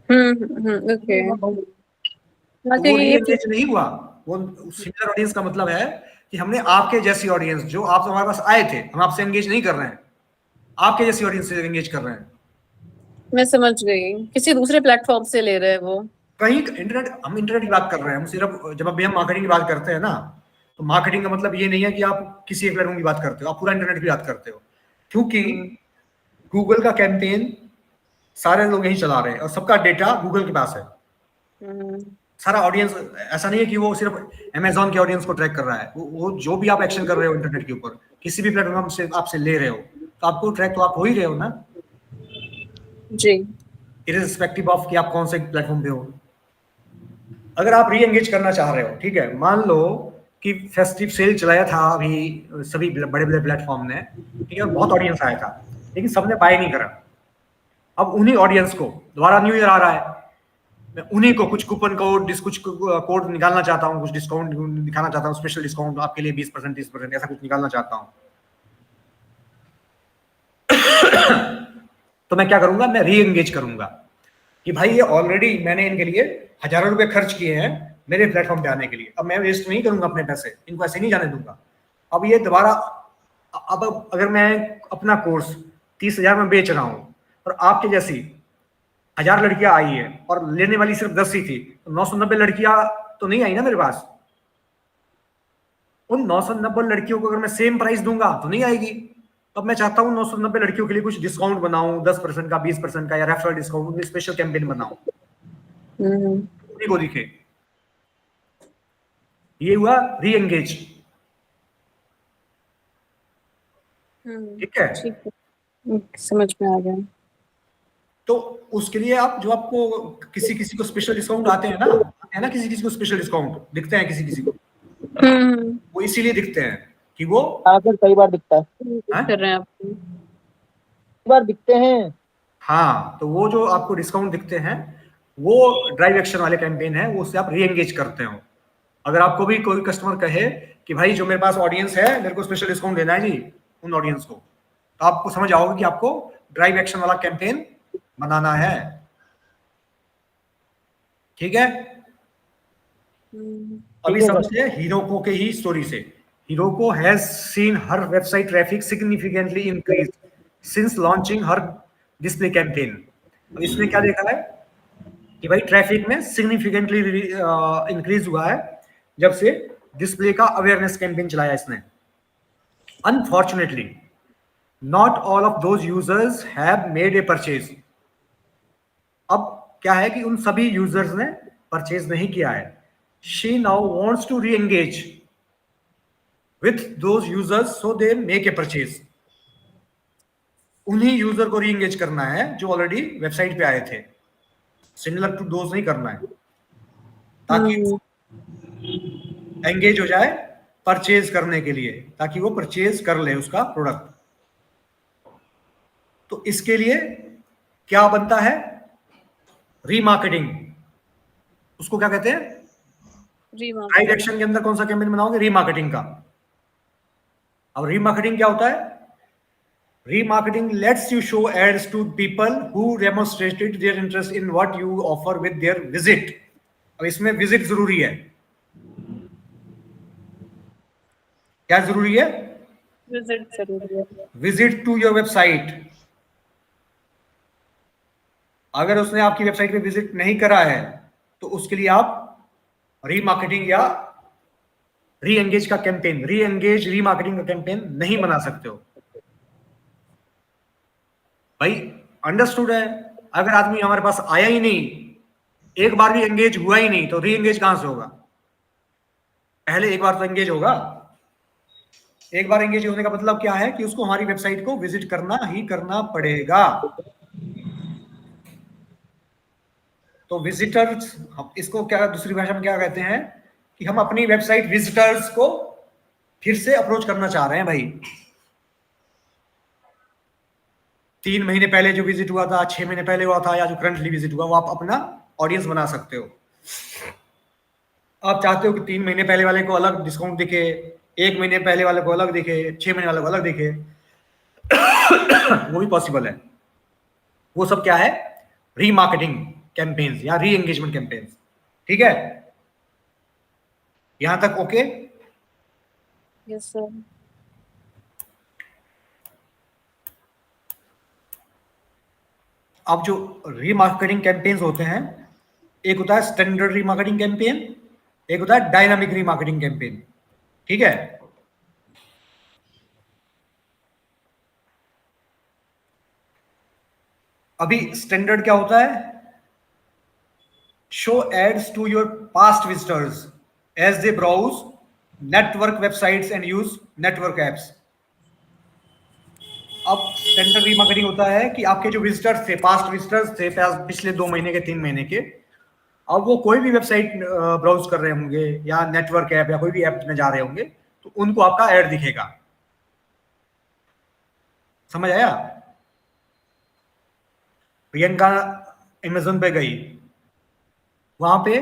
ओके, तो वो री-एंगेज नहीं हुआ। वो सिमिलर ऑडियंस का मतलब है कि हमने आपके जैसी ऑडियंस जो आप हमारे पास आए थे, हम आपसे एंगेज नहीं कर रहे हैं, आपके जैसी ऑडियंस से एंगेज कर रहे हैं। मैं समझ गई, किसी दूसरे प्लेटफॉर्म से ले रहे हैं वो। कहीं इंटरनेट, हम इंटरनेट की बात कर रहे हैं, हम सिर्फ जब भी हम मार्केटिंग की बात करते हैं ना, तो मार्केटिंग का मतलब ये नहीं है कि आप किसी एक प्लेटफॉर्म की बात करते हो, आप पूरा इंटरनेट की बात करते हो, क्योंकि गूगल का कैंपेन सारे लोग यही चला रहे हैं और सबका डेटा गूगल के पास है। सारा ऑडियंस ऐसा नहीं है कि वो सिर्फ अमेज़न के ऑडियंस को ट्रैक कर रहा है, वो जो भी आप एक्शन कर रहे हो इंटरनेट के ऊपर, किसी भी प्लेटफॉर्म से आपसे ले रहे हो, तो आपको ट्रैक तो आप हो ही रहे हो ना जी, इररिस्पेक्टिव ऑफ कि आप कौन से प्लेटफॉर्म पे हो। अगर आप री-एंगेज करना चाह रहे हो, ठीक है, मान लो कि फेस्टिव सेल चलाया था अभी सभी बड़े बड़े प्लेटफॉर्म ने, ठीक है, बहुत ऑडियंस आया था, लेकिन सबने बाय नहीं करा। अब उन्हीं ऑडियंस को दोबारा न्यू ईयर आ रहा है, मैं उन्हीं को कुछ कूपन कोड, कुछ कोड निकालना चाहता हूँ, कुछ डिस्काउंट दिखाना चाहता हूँ, स्पेशल डिस्काउंट आपके लिए 20%, 30%, ऐसा कुछ निकालना चाहता हूँ। तो मैं क्या करूंगा, मैं री-एंगेज करूंगा कि भाई ये ऑलरेडी मैंने इनके लिए हजारों रुपए खर्च किए हैं मेरे प्लेटफॉर्म पे आने के लिए, अब मैं वेस्ट नहीं करूंगा अपने पैसे, इनको ऐसे नहीं जाने दूंगा। अब ये दोबारा, अब अगर मैं अपना कोर्स 30,000 में बेच रहा हूँ और आपके जैसी 1000 लड़कियां आई है और लेने वाली सिर्फ 10 ही थी, तो 990 लड़कियां तो नहीं आई ना मेरे पास। उन 990 लड़कियों को अगर मैं सेम प्राइस दूंगा तो नहीं आएगी। अब मैं चाहता हूँ 990 लड़कियों के लिए कुछ डिस्काउंट बनाऊं, 10% का, 20% का, या रेफरल डिस्काउंट, स्पेशल कैंपेन बनाऊं, उन्हीं को दिखे। ये हुआ री-एंगेज। ठीक है, समझ में आ गया। तो उसके लिए आप जो आपको किसी को स्पेशल डिस्काउंट आते हैं ना, किसी को स्पेशल डिस्काउंट दिखते हैं किसी को, वो इसीलिए दिखते हैं कि वो कई बार दिखता है, कर रहे हैं आप, कई बार दिखते हैं। हाँ, तो वो जो आपको डिस्काउंट दिखते हैं वो ड्राइव एक्शन वाले कैंपेन है, वो उससे आप री-एंगेज करते हो। अगर आपको भी कोई कस्टमर कहे कि भाई जो मेरे पास ऑडियंस है मेरे को स्पेशल डिस्काउंट देना है जी उन ऑडियंस को, तो आपको समझ आओगे कि आपको ड्राइव एक्शन वाला कैंपेन बनाना है। ठीक है, अभी ठीक है समझते हीरोको के ही स्टोरी से। Hiroko has seen her website traffic significantly increase since launching her display campaign. अब इसने क्या देखा है कि भाई ट्रैफिक में सिग्निफिकेंटली इंक्रीज हुआ है जब से डिस्प्ले का अवेयरनेस कैंपेन चलाया इसने। Unfortunately not all of those users have made a purchase. अब क्या है कि उन सभी यूजर्स ने परचेज नहीं किया है। She now wants to re-engage with those users so they make a purchase. उन्हीं यूजर को री-एंगेज करना है जो ऑलरेडी वेबसाइट पे आए थे, सिमिलर टू दोज नहीं करना है, ताकि एंगेज हो जाए परचेज करने के लिए, ताकि वो परचेज कर ले उसका प्रोडक्ट। तो इसके लिए क्या बनता है, रीमार्केटिंग। उसको क्या कहते हैं, राइट एक्शन के अंदर कौन सा कैंपेन बनाओगे, रीमार्केटिंग का। अब रीमार्केटिंग क्या होता है, remarketing lets you show ads to people who demonstrated their interest in what you offer with their visit. अब इसमें विजिट जरूरी है। क्या जरूरी है, विजिट टू योर वेबसाइट। अगर उसने आपकी वेबसाइट पे विजिट नहीं करा है तो उसके लिए आप रीमार्केटिंग या री एंगेज का कैंपेन, री एंगेज रीमार्केटिंग का कैंपेन नहीं बना सकते हो। भाई अंडरस्टूड है, अगर आदमी हमारे पास आया ही नहीं, एक बार भी एंगेज हुआ ही नहीं, तो री एंगेज कहां से होगा। पहले एक बार तो एंगेज होगा। एक बार एंगेज होने का मतलब क्या है कि उसको हमारी वेबसाइट को विजिट करना ही करना पड़ेगा। तो विजिटर्स, इसको क्या दूसरी भाषा में क्या कहते हैं कि हम अपनी वेबसाइट विजिटर्स को फिर से अप्रोच करना चाह रहे हैं। भाई 3 महीने पहले जो विजिट हुआ था, 6 महीने पहले हुआ था, या जो करंटली विजिट हुआ, वो आप अपना ऑडियंस बना सकते हो। आप चाहते हो कि 3 महीने पहले वाले को अलग डिस्काउंट दिखे, 1 महीने पहले वाले को अलग दिखे, 6 महीने वाले को अलग दिखे, वो भी पॉसिबल है। वो सब क्या है, रीमार्केटिंग कैंपेन्स या री एंगेजमेंट कैंपेन्स। ठीक है, यहां तक ओके? Yes sir. अब जो रीमार्केटिंग कैंपेन्स होते हैं, एक होता है स्टैंडर्ड रीमार्केटिंग कैंपेन, एक होता है डायनामिक रीमार्केटिंग कैंपेन। ठीक है, अभी स्टैंडर्ड क्या होता है, show ads to your past visitors as they browse network websites and use network apps. अब स्टैंडर्ड रीमार्केटिंग होता है कि आपके जो विजिटर्स थे, पास्ट विजिटर्स थे पिछले 2 महीने के, 3 महीने के, अब वो कोई भी वेबसाइट ब्राउज कर रहे होंगे या नेटवर्क ऐप या कोई भी ऐप में जा रहे होंगे, तो उनको आपका ऐड दिखेगा। समझ आया? प्रियंका अमेज़न पे गई, वहां पे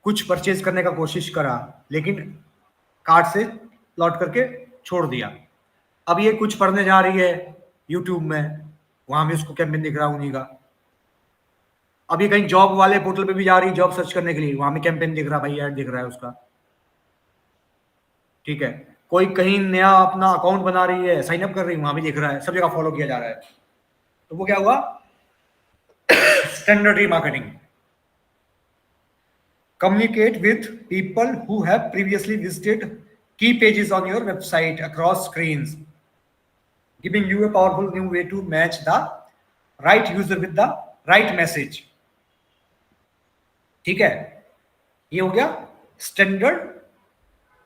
कुछ परचेज करने का कोशिश करा, लेकिन कार्ट से लौट करके छोड़ दिया। अब ये कुछ पढ़ने जा रही है यूट्यूब में, वहां भी उसको कैंपेन दिख रहा उन्हीं का। अब ये कहीं जॉब वाले पोर्टल पे भी जा रही है जॉब सर्च करने के लिए, वहां भी कैंपेन दिख रहा, भाई ऐड दिख रहा है उसका। ठीक है, कोई कहीं नया अपना अकाउंट बना रही है, साइन अप कर रही है, वहां भी दिख रहा है, सब जगह फॉलो किया जा रहा है। तो वो क्या हुआ, standard remarketing. Communicate with people who have previously visited key pages on your website across screens, giving you a powerful new way to match the right user with the right message. ठीक है, ये हो गया standard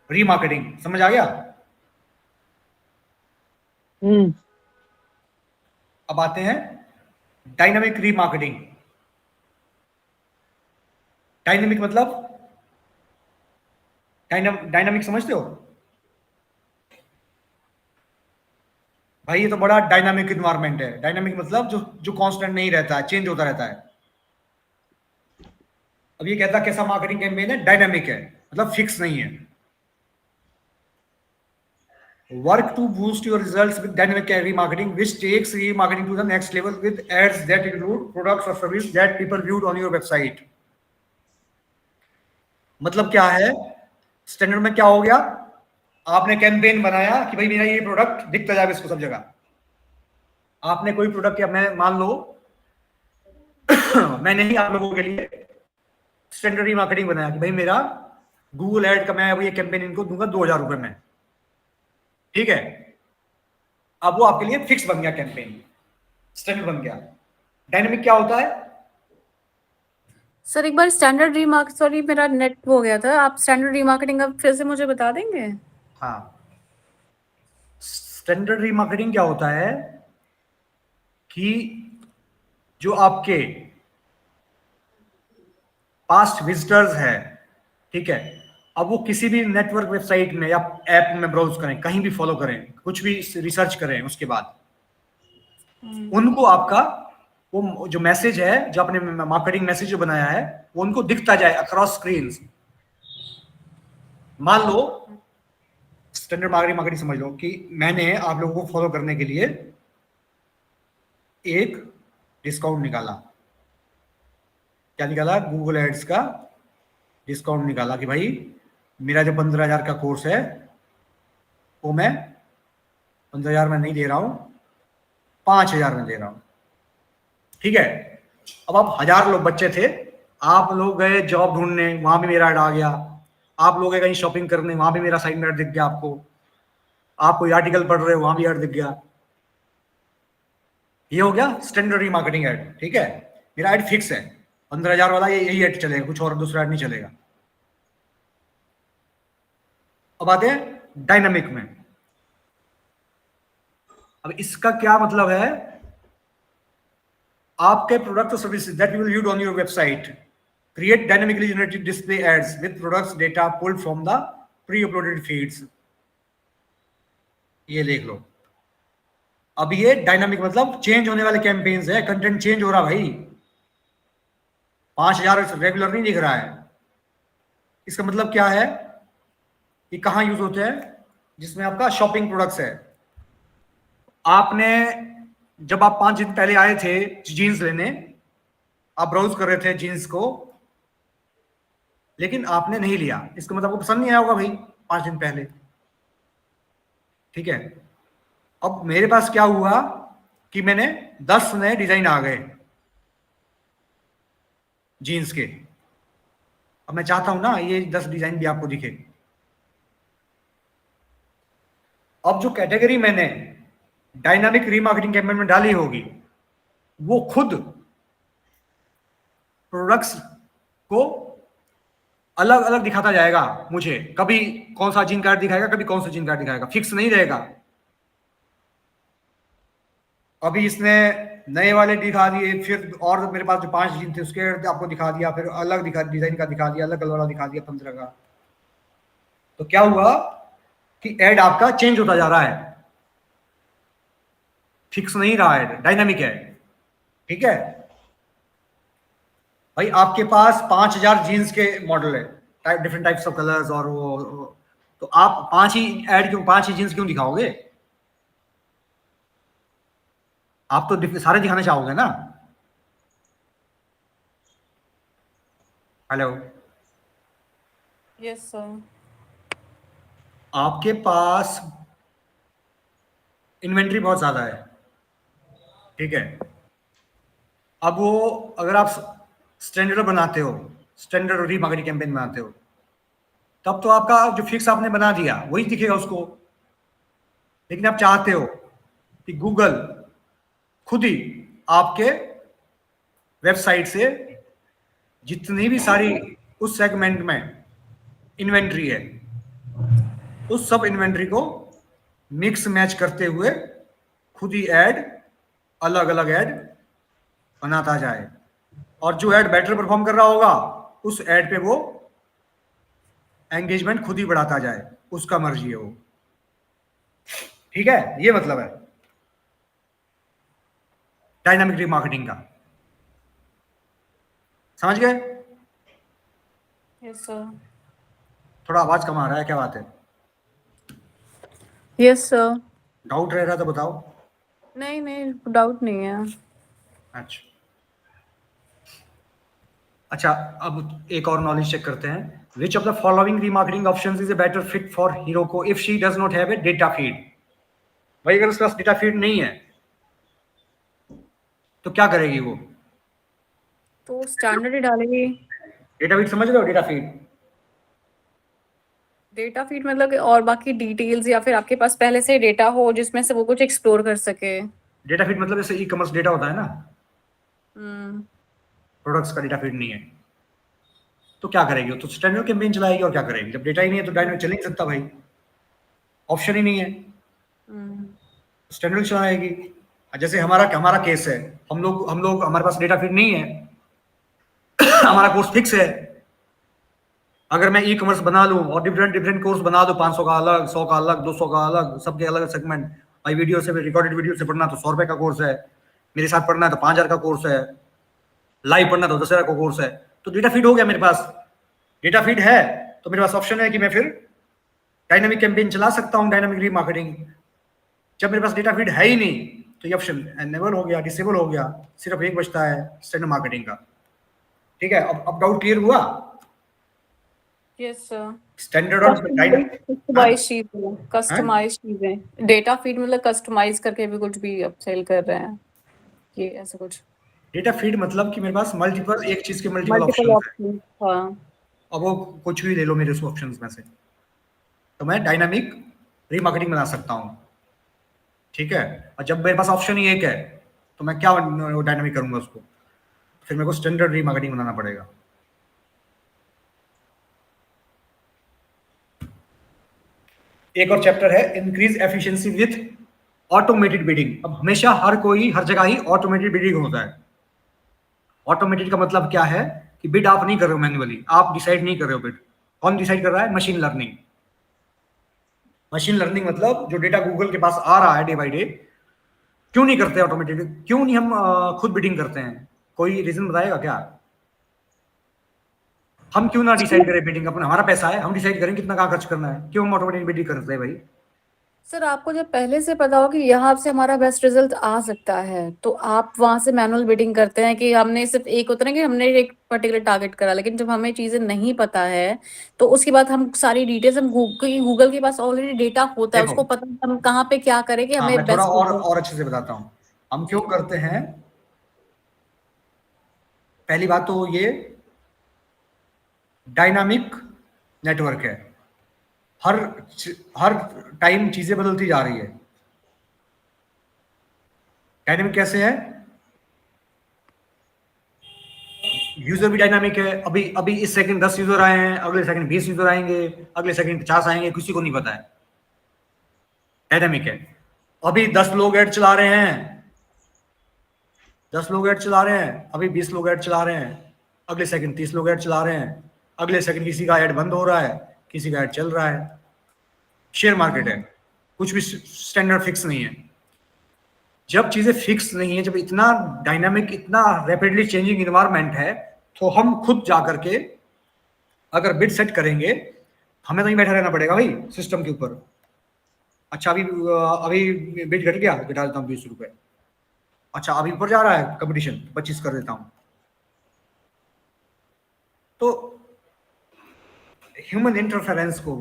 remarketing. समझ आ गया? अब आते हैं डायनामिक रीमार्केटिंग। डायनामिक मतलब, डायनामिक समझते हो भाई? ये तो बड़ा डायनामिक इन्वायरमेंट है। डायनामिक मतलब जो कांस्टेंट नहीं रहता है, चेंज होता रहता है। अब ये कहता कैसा मार्केटिंग कैंपेन है, डायनामिक है, मतलब फिक्स नहीं है। Work to boost your results with dynamic remarketing which takes remarketing to the next level with ads that include products और service that people viewed on your website. मतलब क्या है, standard में क्या हो गया, आपने कैंपेन बनाया कि भाई मेरा ये प्रोडक्ट दिखता जाए इसको सब जगह। आपने कोई प्रोडक्ट, या मैं मान लो मैंने ही आप लोगों के लिए स्टैंडर्ड मार्केटिंग बनाया कि भाई मेरा गूगल ऐड का मैं ये कैंपेन इनको दूंगा 2000 रुपए में, ठीक है। अब वो आपके लिए फिक्स बन गया, कैंपेन स्टैंडर्ड बन गया। डायनेमिक क्या होता है? सर एक बार स्टैंडर्ड रीमार्क, सॉरी मेरा नेट हो गया था, आप स्टैंडर्ड रीमार्केटिंग अब फिर से मुझे बता देंगे? हाँ, स्टैंडर्ड रीमार्केटिंग क्या होता है कि जो आपके पास्ट विजिटर्स है, ठीक है, अब वो किसी भी नेटवर्क वेबसाइट में या ऐप में ब्राउज करें, कहीं भी फॉलो करें, कुछ भी रिसर्च करें, उसके बाद उनको आपका वो जो मैसेज है, जो आपने मार्केटिंग मैसेज जो बनाया है, वो उनको दिखता जाए अक्रॉस स्क्रीन। मान लो स्टैंडर्ड मार्केटिंग समझ लो कि मैंने आप लोगों को फॉलो करने के लिए एक डिस्काउंट निकाला। क्या निकाला? गूगल एड्स का डिस्काउंट निकाला कि भाई मेरा जो 15,000 का कोर्स है वो मैं 15,000 में नहीं दे रहा हूं, 5,000 में दे रहा हूं, ठीक है। अब आप 1000 लोग बच्चे थे, आप लोग गए जॉब ढूंढने, वहां भी मेरा ऐड आ गया। आप लोग गए कहीं शॉपिंग करने, वहां भी मेरा साइड में ऐड दिख गया आपको। आप कोई आर्टिकल पढ़ रहे हो, वहां भी ऐड दिख गया। ये हो गया स्टैंडर्ड मार्केटिंग ऐड, ठीक है। मेरा ऐड फिक्स है, 15,000 वाला यही ऐड चलेगा, कुछ और दूसरा ऐड नहीं चलेगा। अब आते हैं डायनामिक में। अब इसका क्या मतलब है? आपके प्रोडक्ट और services that you will use on your website create dynamically generated display ads with products data pulled from the pre uploaded feeds. ये देख लो, अब ये डायनामिक मतलब चेंज होने वाले कैंपेन्स है, कंटेंट चेंज हो रहा भाई। 5,000 रेगुलर नहीं दिख रहा है। इसका मतलब क्या है कि कहां यूज होते हैं? जिसमें आपका शॉपिंग प्रोडक्ट्स है। आपने जब आप 5 दिन पहले आए थे जीन्स लेने, आप ब्राउज कर रहे थे जीन्स को, लेकिन आपने नहीं लिया, इसका मतलब आपको पसंद नहीं आया होगा भाई 5 दिन पहले, ठीक है। अब मेरे पास क्या हुआ कि मैंने 10 नए डिजाइन आ गए जीन्स के। अब मैं चाहता हूं ना ये 10 डिजाइन भी आपको दिखे। अब जो कैटेगरी मैंने डायनामिक रीमार्केटिंग कैंपेन में डाली होगी, वो खुद प्रोडक्ट्स को अलग अलग दिखाता जाएगा मुझे। कभी कौन सा जीन कार्ड दिखाएगा, कभी कौन सा जीन कार्ड दिखाएगा, फिक्स नहीं रहेगा। अभी इसने नए वाले दिखा दिए, फिर और मेरे पास जो 5 जीन थे उसके आपको दिखा दिया, फिर अलग दिखा डिजाइन का दिखा दिया, अलग कलर वाला दिखा दिया 15 का। तो क्या हुआ कि एड आपका चेंज होता जा रहा है, फिक्स नहीं रहा है, डायनामिक है, ठीक है भाई। आपके पास 5,000 जीन्स के मॉडल है, डिफरेंट टाइप्स ऑफ कलर्स, और वो तो आप 5 ही ऐड क्यों, 5 ही जीन्स क्यों दिखाओगे? आप तो सारे दिखाना चाहोगे ना। Hello, yes sir. आपके पास इन्वेंट्री बहुत ज्यादा है, ठीक है। अब वो अगर आप स्टैंडर्ड बनाते हो, स्टैंडर्ड रीमार्केटिंग कैंपेन बनाते हो, तब तो आपका जो फिक्स आपने बना दिया वही दिखेगा उसको। लेकिन आप चाहते हो कि गूगल खुद ही आपके वेबसाइट से जितनी भी सारी उस सेगमेंट में इन्वेंट्री है, उस सब इन्वेंट्री को मिक्स मैच करते हुए खुद ही ऐड, अलग अलग ऐड बनाता जाए। और जो ऐड बेटर परफॉर्म कर रहा होगा उस ऐड पे वो एंगेजमेंट खुद ही बढ़ाता जाए, उसका मर्जी है वो, ठीक है। ये मतलब है डायनामिक रीमार्केटिंग का, समझ गए? Yes sir. थोड़ा आवाज कम आ रहा है, क्या बात है? Yes sir. डाउट रह रहा तो बताओ। नहीं नहीं, डाउट नहीं है। अच्छा, अब एक और नॉलेज चेक करते हैं। Which of the following remarketing options is a better fit for Hiroko if she does not have a data feed? भाई अगर उसके पास डेटा फीड नहीं है तो क्या करेगी वो? तो स्टैंडर्ड ही डालेगी। डेटा फीड समझ रहे हो? डेटा फीड डेटा फीड मतलब कि और बाकी डिटेल्स या फिर आपके पास पहले से डेटा हो जिसमें से वो कुछ एक्सप्लोर कर सके। डेटा फीड मतलब जैसे ई कॉमर्स डेटा होता है ना, हम्म। प्रोडक्ट्स का डेटा फीड नहीं है तो क्या करेगी? तो स्टैंडर्ड कैंपेन चलाएगी और क्या करेगी? जब डेटा ही नहीं है तो डायनामिक चल नहीं सकता भाई, ऑप्शन ही नहीं है, हम्म। स्टैंडर्ड चलाएगी। जैसे हमारा हमारा केस है, हम लोग हमारे पास डेटा फीड नहीं है हमारा कोर्स फिक्स है। अगर मैं ई कॉमर्स बना लूं और डिफरेंट डिफरेंट कोर्स बना दूं, 500 का अलग, 100 का अलग, 200 का अलग, सबके अलग सेगमेंट, भाई वीडियो से रिकॉर्डेड वीडियो से पढ़ना तो 100 रुपए का कोर्स है, मेरे साथ पढ़ना है तो 5000 का कोर्स है, लाइव पढ़ना तो 10,000 का कोर्स है। तो डेटा फीड हो गया मेरे पास, डेटा फीड है तो मेरे पास ऑप्शन है कि मैं फिर डायनामिक कैंपेन चला सकता हूं, डायनामिक रीमार्केटिंग। जब मेरे पास डेटा फीड है ही नहीं तो ये ऑप्शन एनेबल हो गया, डिसेबल हो गया, सिर्फ एक बचता है स्टैंडर्ड मार्केटिंग का। ठीक है, अब डाउट क्लियर हुआ? Yes sir. स्टैंडर्ड और कस्टमाइज चीजें, कस्टमाइज चीजें, डेटा फीड मतलब कस्टमाइज करके भी कुछ भी अब सेल कर रहे हैं, ये ऐसा कुछ। डेटा फीड मतलब कि मेरे पास मल्टीपल, एक चीज के मल्टीपल मल्टीपल ऑप्शंस ऑप्शन। हाँ। है। अब वो कुछ भी ले लो मेरे उस ऑप्शंस में से, तो मैं डायनामिक रीमार्केटिंग बना सकता हूँ। ठीक है, और जब मेरे पास ऑप्शन ही एक है तो मैं क्या डायनामिक करूंगा उसको? फिर मेरे को स्टैंडर्ड रीमार्केटिंग बनाना पड़ेगा। एक और चैप्टर है increase efficiency with automated bidding. अब हमेशा हर कोई हर जगह ही ऑटोमेटेड बिडिंग होता है। ऑटोमेटेड का मतलब क्या है कि बिड आप नहीं कर रहे हो मैन्युअली, आप डिसाइड नहीं कर रहे हो बिड। कौन डिसाइड कर रहा है? Machine learning. मशीन लर्निंग मतलब जो डेटा गूगल के पास आ रहा है डे बाय डे, क्यों नहीं करते ऑटोमेटेड? क्यों नहीं हम खुद बिडिंग करते हैं? कोई रीजन बताएगा क्या? हम क्यों ना डिसाइड करें बिडिंग? अपना हमारा पैसा है, हम डिसाइड करें कितना कहाँ खर्च करना है, क्यों हम ऑटोमेटिक बिडिंग करते हैं भाई? सर आपको जब पहले से पता हो कि यहाँ से हमारा बेस्ट रिजल्ट आ सकता है तो आप वहां से मैनुअल बिडिंग करते हैं कि हमने सिर्फ एक होता है ना कि हमने एक पर्टिकुलर टारगेट करा, लेकिन जब हमें चीजें नहीं पता है तो उसके बाद हम सारी डिटेल्स हम गूगल के पास ऑलरेडी डेटा होता है, देखो, उसको पता है हम कहाँ पे क्या करें कि हाँ हमें मैं थोड़ा बेस्ट और अच्छे से बताता हूँ हम क्यों करते हैं। पहली बात तो ये डायनामिक नेटवर्क है, हर हर टाइम चीजें बदलती जा रही है। डायनामिक कैसे है? यूजर भी डायनामिक है। अभी अभी इस सेकंड 10 यूजर आए हैं, अगले सेकंड 20 यूजर आएंगे, अगले सेकंड 50 आएंगे, किसी को नहीं पता है। डायनामिक है। अभी 10 लोग ऐड चला रहे हैं, 10 लोग ऐड चला रहे हैं, अभी 20 लोग ऐड चला रहे हैं, अगले सेकंड 30 लोग ऐड चला रहे हैं, अगले सेकंड किसी का ऐड बंद हो रहा है, किसी का ऐड चल रहा है। शेयर मार्केट है, कुछ भी स्टैंडर्ड फिक्स नहीं है। जब चीजें फिक्स नहीं है, जब इतना डायनामिक, इतना रैपिडली चेंजिंग इन्वायरमेंट है, तो हम खुद जाकर के अगर बिड सेट करेंगे, हमें तो नहीं बैठा रहना पड़ेगा भाई सिस्टम के ऊपर। अच्छा अभी अभी बिड घट गया, घटा देता हूँ 20 रुपए। अच्छा अभी ऊपर जा रहा है कंपटीशन, 25 कर देता हूँ। तो ह्यूमन इंटरफेरेंस को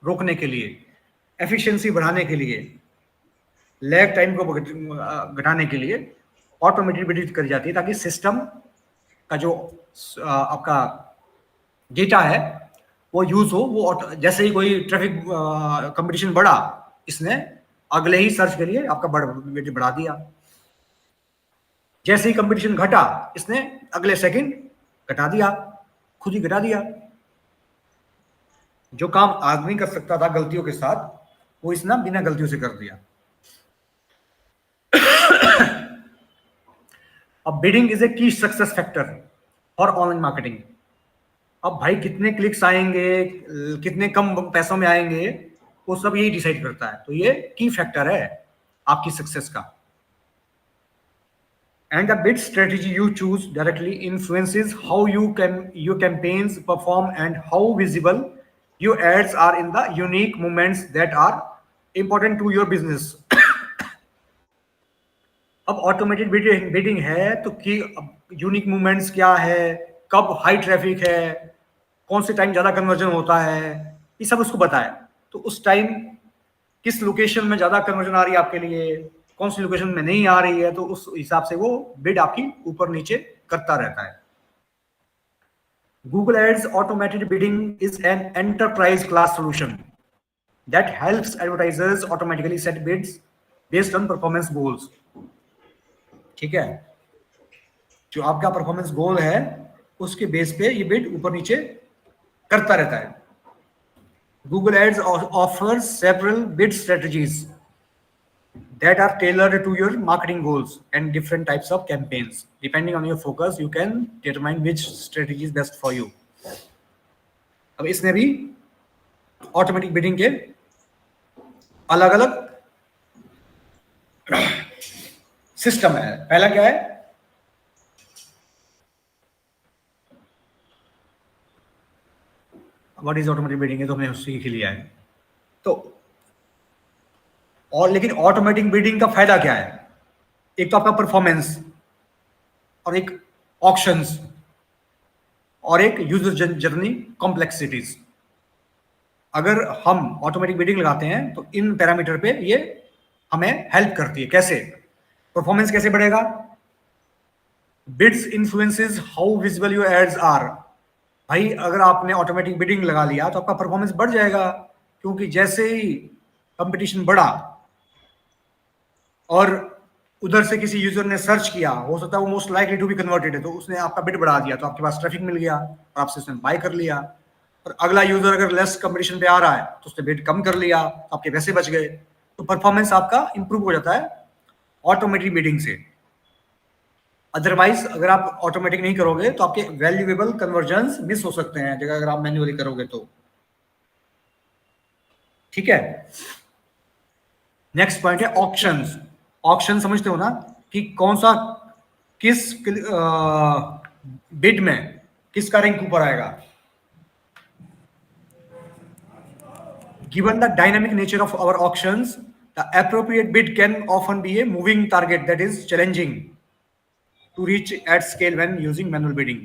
रोकने के लिए, एफिशिएंसी बढ़ाने के लिए, लैग टाइम को घटाने के लिए ऑटोमेटेड बिडिंग करी जाती है, ताकि सिस्टम का जो आपका डेटा है वो यूज हो। वो जैसे ही कोई ट्रैफिक कंपटीशन बढ़ा, इसने अगले ही सर्च के लिए आपका बढ़ा दिया। जैसे ही कंपटीशन घटा, इसने अगले सेकंड घटा दिया, खुद ही घटा दिया। जो काम आदमी कर सकता था गलतियों के साथ, वो इसने बिना गलतियों से कर दिया। अब बिडिंग इज ए की success factor for online marketing. अब भाई कितने क्लिक्स आएंगे, कितने कम पैसों में आएंगे, वो सब यही डिसाइड करता है। तो ये की फैक्टर है आपकी सक्सेस का। And the bid strategy you choose directly influences how your campaigns perform and how visible your ads are in the unique moments that are important to your business. अब automated bidding है तो कि unique movements क्या है, कब high traffic है, कौन से टाइम ज्यादा कन्वर्जन होता है, ये सब उसको बताए। तो उस टाइम किस लोकेशन में ज्यादा कन्वर्जन आ रही है आपके लिए, कौन सी लोकेशन में नहीं आ रही है, तो उस हिसाब से वो बिड आपकी ऊपर नीचे करता रहता है। Google Ads automated bidding is an enterprise class solution that helps advertisers automatically set bids based on performance goals। ठीक है, जो आपका परफॉर्मेंस गोल है उसके बेस पे ये बिड ऊपर नीचे करता रहता है। Google Ads offers several bid strategies that are tailored to your marketing goals and different types of campaigns. Depending on your focus, you can determine which strategy is best for you। अब इसमें भी automatic bidding के अलग अलग system है। पहला क्या है, व्हाट इज ऑटोमेटिक बिडिंग, है तो हमने सीख लिया है। तो और लेकिन ऑटोमेटिक बिडिंग का फायदा क्या है, एक तो आपका परफॉर्मेंस, और एक ऑप्शंस, और एक यूजर जर्नी कॉम्प्लेक्सिटीज। अगर हम ऑटोमेटिक बिडिंग लगाते हैं तो इन पैरामीटर पे ये हमें हेल्प करती है। कैसे, परफॉर्मेंस कैसे बढ़ेगा, bids influences how visible your ads are. भाई अगर आपने ऑटोमेटिक बिडिंग लगा लिया तो आपका परफॉर्मेंस बढ़ जाएगा, क्योंकि जैसे ही कंपटीशन बढ़ा और उधर से किसी यूजर ने सर्च किया, हो सकता है वो most likely to be converted है, तो उसने आपका बिड बढ़ा दिया, तो आपके पास ट्रैफिक मिल गया और आपसे उसने बाय कर लिया। और अगला यूजर अगर लेस कंपटीशन पे आ रहा है तो उसने बिड कम कर लिया, तो आपके पैसे बच गए। तो परफॉर्मेंस आपका इंप्रूव हो जाता है ऑटोमेटिक बिडिंग से। अदरवाइज अगर आप ऑटोमेटिक नहीं करोगे तो आपके वैल्यूएबल कन्वर्जन्स मिस हो सकते हैं, जगह अगर आप मैन्युअली करोगे तो। ठीक है, नेक्स्ट पॉइंट है ऑक्शंस। ऑक्शन समझते हो ना, कि कौन सा किस बिड में किसका रैंक ऊपर आएगा। Given the dynamic nature of our auctions, the appropriate bid can often be a moving target that is challenging to reach at scale when using manual bidding।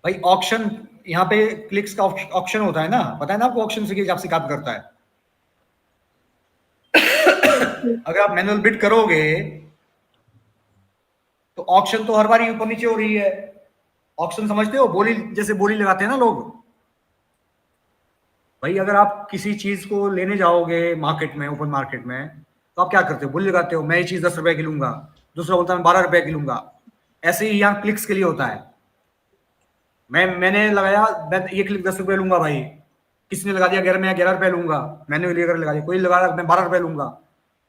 भाई ऑक्शन, यहाँ पे क्लिक्स का auction होता है ना, पता है ना आपको ऑक्शन से हिसाब से काम करता है। अगर आप मैनुअल बिड करोगे तो ऑक्शन तो हर बार ही ऊपर नीचे हो रही है। ऑक्शन समझते हो, बोली, जैसे बोली लगाते हैं ना लोग। भाई अगर आप किसी चीज को लेने जाओगे मार्केट में, ओपन मार्केट में, तो आप क्या करते हो, बोली लगाते हो, मैं ये चीज 10 रुपए की लूंगा, दूसरा बोलता है मैं 12 रुपए की लूंगा। ऐसे ही यहाँ क्लिक्स के लिए होता है। मैंने लगाया, मैं ये क्लिक 10 रुपए लूंगा, भाई किसने लगा दिया 11, मैं 11 रुपए लूंगा, मैंने अगर लगा दिया, कोई लगा रहा मैं 12 रुपए लूंगा।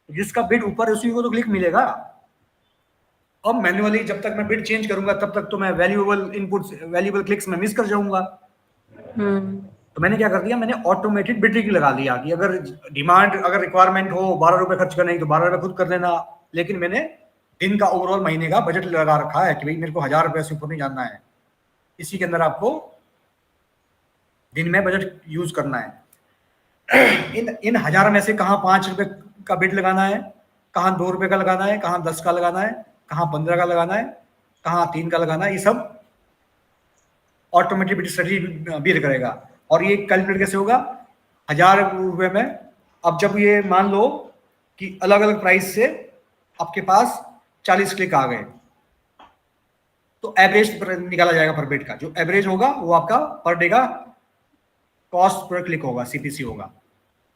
जिसका बिड ऊपर है उसी को तो क्लिक मिलेगा। अब मैन्युअली जब तक मैं बिड चेंज करूंगा तब तक तो मैं वैल्यूएबल इनपुट्स, वैल्यूएबल क्लिक्स में मिस कर जाऊंगा। तो मैंने क्या कर दिया, मैंने ऑटोमेटेड बिडिंग लगा लिया कि अगर डिमांड, अगर रिक्वायरमेंट हो 12 रुपए खर्च करने की तो 12 रुपए खुद कर देना, लेकिन मैंने दिन का ओवरऑल महीने का बजट लगा रखा है कि भाई मेरे को 1000 रुपए से ऊपर नहीं जाना है। इसी के अंदर आपको दिन में बजट यूज करना है। इन 1000 में से कहाँ 5 रुपए का बिड लगाना है, कहाँ 2 रुपए का लगाना है, कहाँ 10 का लगाना है, कहाँ 15 का लगाना है, कहाँ 3 का लगाना है, ये सब ऑटोमेटिक बिड स्ट्रेटजी बिड करेगा। और ये कैलकुलेट कैसे होगा, 1000 रुपए में, अब जब ये मान लो कि अलग अलग प्राइस से आपके पास 40 क्लिक आ गए, तो एवरेज निकाला जाएगा पर बिड का। जो एवरेज होगा वो आपका पर डे का कॉस्ट पर क्लिक होगा, सीपीसी होगा।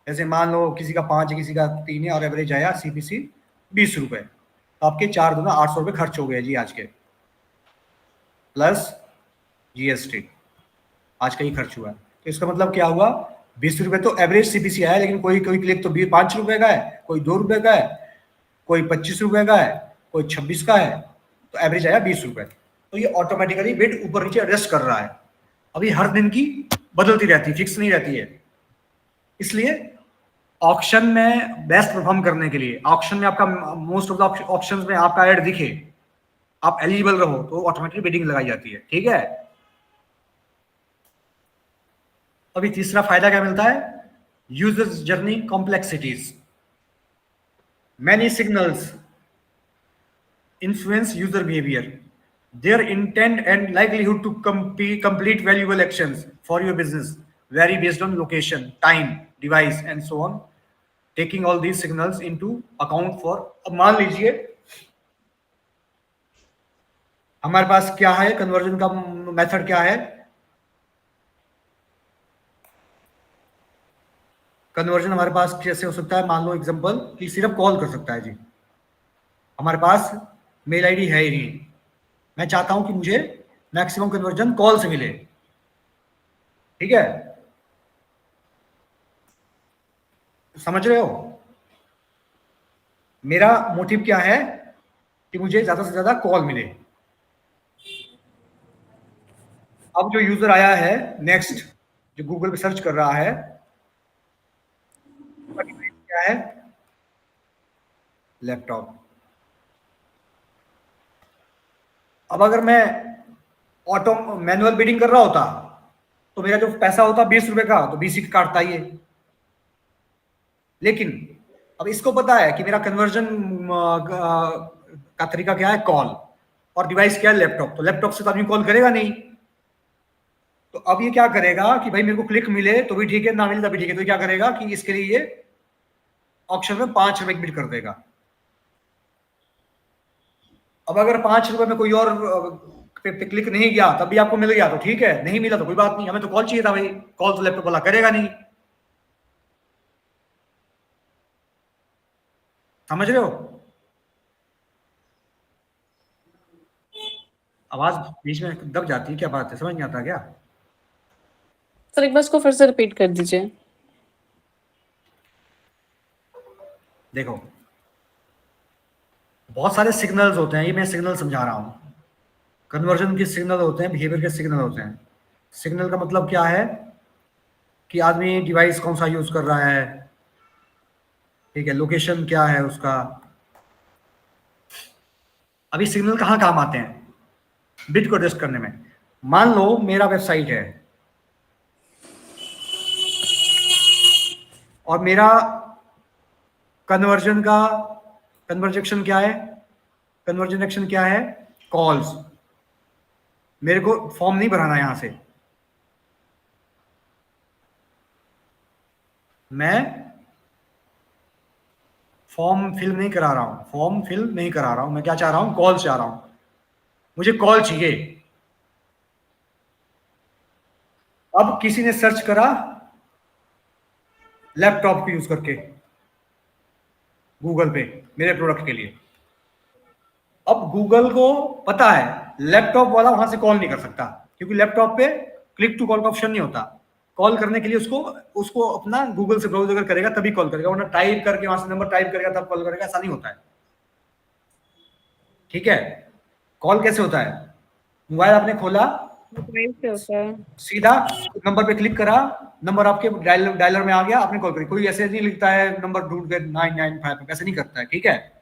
जैसे मान लो किसी का 5 है, किसी का 3 है, और एवरेज आया सीपीसी 20 रुपए, तो आपके 4 दूना 800 रुपए खर्च हो गए जी आज के, प्लस जीएसटी आज का ही खर्च हुआ। तो इसका मतलब क्या हुआ, 20 रुपए तो एवरेज सीपीसी आया, लेकिन कोई क्लिक तो 5 रुपए का है, कोई 2 रुपए का है, कोई 25 रुपए का है, कोई 26 का है, तो एवरेज आया 20 रुपए। तो ये ऑटोमेटिकली बिड ऊपर नीचे एडजस्ट कर रहा है। अभी हर दिन की बदलती रहती है, फिक्स नहीं रहती है। इसलिए ऑक्शन में बेस्ट परफॉर्म करने के लिए, ऑक्शन में आपका मोस्ट ऑफ द ऑप्शंस में आपका ऐड दिखे, आप एलिजिबल रहो, तो ऑटोमेटिक बिडिंग लगाई जाती है। ठीक है, अभी तीसरा फायदा क्या मिलता है, users journey complexities. Many signals influence user behaviour. their intent and likelihood to complete valuable actions for your business vary based on location, time, device, and so on. Taking all these signals into account for, अब मान लीजिए हमारे पास क्या है, conversion का method क्या है, conversion हमारे पास कैसे हो सकता है, मान लो एग्जांपल कि सिर्फ कॉल कर सकता है जी, हमारे पास मेल आईडी है ही नहीं, मैं चाहता हूं कि मुझे मैक्सिमम कन्वर्जन कॉल से मिले, ठीक है, समझ रहे हो, मेरा मोटिव क्या है कि मुझे ज्यादा से ज्यादा कॉल मिले। अब जो यूजर आया है नेक्स्ट, जो गूगल पे सर्च कर रहा है, क्या है, लैपटॉप। अब अगर मैं ऑटो मैनुअल बिडिंग कर रहा होता तो मेरा जो पैसा होता 20 रुपए का, तो 20 काटता ही है, लेकिन अब इसको पता है कि मेरा कन्वर्जन का तरीका क्या है, कॉल, और डिवाइस क्या है, लैपटॉप, तो लैपटॉप से तो आदमी कॉल करेगा नहीं, तो अब ये क्या करेगा कि भाई मेरे को क्लिक मिले तो भी ठीक है, ना मिले तभी ठीक है, तो क्या करेगा कि इसके लिए ये ऑप्शन में 5 रुपए बिड कर देगा। अब अगर 5 रुपए में कोई और पे क्लिक नहीं गया तब भी आपको मिल गया तो ठीक है, नहीं मिला तो कोई बात नहीं, हमें तो कॉल चाहिए था भाई, कॉल तो लैपटॉप वाला करेगा नहीं, समझ रहे हो, आवाज बीच में दब जाती है, क्या बात है, समझ नहीं आता क्या? सर एक बार इसको फिर से रिपीट कर दीजिए। देखो बहुत सारे सिग्नल्स होते हैं, ये मैं सिग्नल समझा रहा हूं, कन्वर्जन के सिग्नल होते हैं, बिहेवियर के सिग्नल होते हैं। सिग्नल का मतलब क्या है कि आदमी डिवाइस कौन सा यूज कर रहा है, ठीक है, लोकेशन क्या है उसका। अभी सिग्नल कहाँ काम आते हैं बिट को एडजस्ट करने में, मान लो मेरा वेबसाइट है और मेरा कन्वर्जन एक्शन क्या है, कन्वर्जन एक्शन क्या है, कॉल्स, मेरे को फॉर्म नहीं भराना, यहां से मैं फॉर्म फिल नहीं करा रहा हूं, मैं क्या चाह रहा हूं, कॉल चाह रहा हूं, मुझे कॉल चाहिए। अब किसी ने सर्च करा लैपटॉप को यूज करके गूगल पे मेरे प्रोडक्ट के लिए, अब गूगल को पता है लैपटॉप वाला वहां से कॉल नहीं कर सकता, क्योंकि लैपटॉप पे क्लिक टू कॉल का ऑप्शन नहीं होता, कॉल करने के लिए उसको अपना गूगल से ब्राउज अगर करेगा तभी कॉल करेगा, वरना टाइप करके वहां से नंबर टाइप करेगा तब कॉल करेगा, ऐसा नहीं होता है, ठीक है। कॉल कैसे होता है, मोबाइल आपने खोला, सीधा नंबर पे क्लिक करा, नंबर आपके डायलर में आ गया, आपने कॉल करी, कोई ऐसे नहीं लिखता है नंबर ढूंढ के 995, ऐसे नहीं करता है, ठीक है।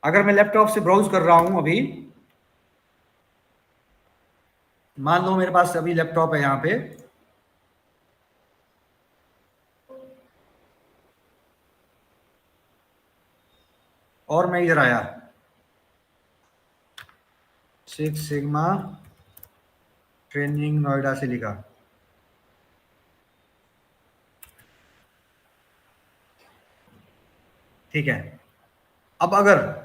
अगर मैं लैपटॉप से ब्राउज कर रहा हूं अभी, मान लो मेरे पास अभी लैपटॉप है यहां पे, और मैं इधर आया, सिक्स सिग्मा ट्रेनिंग नोएडा से लिखा, ठीक है। अब अगर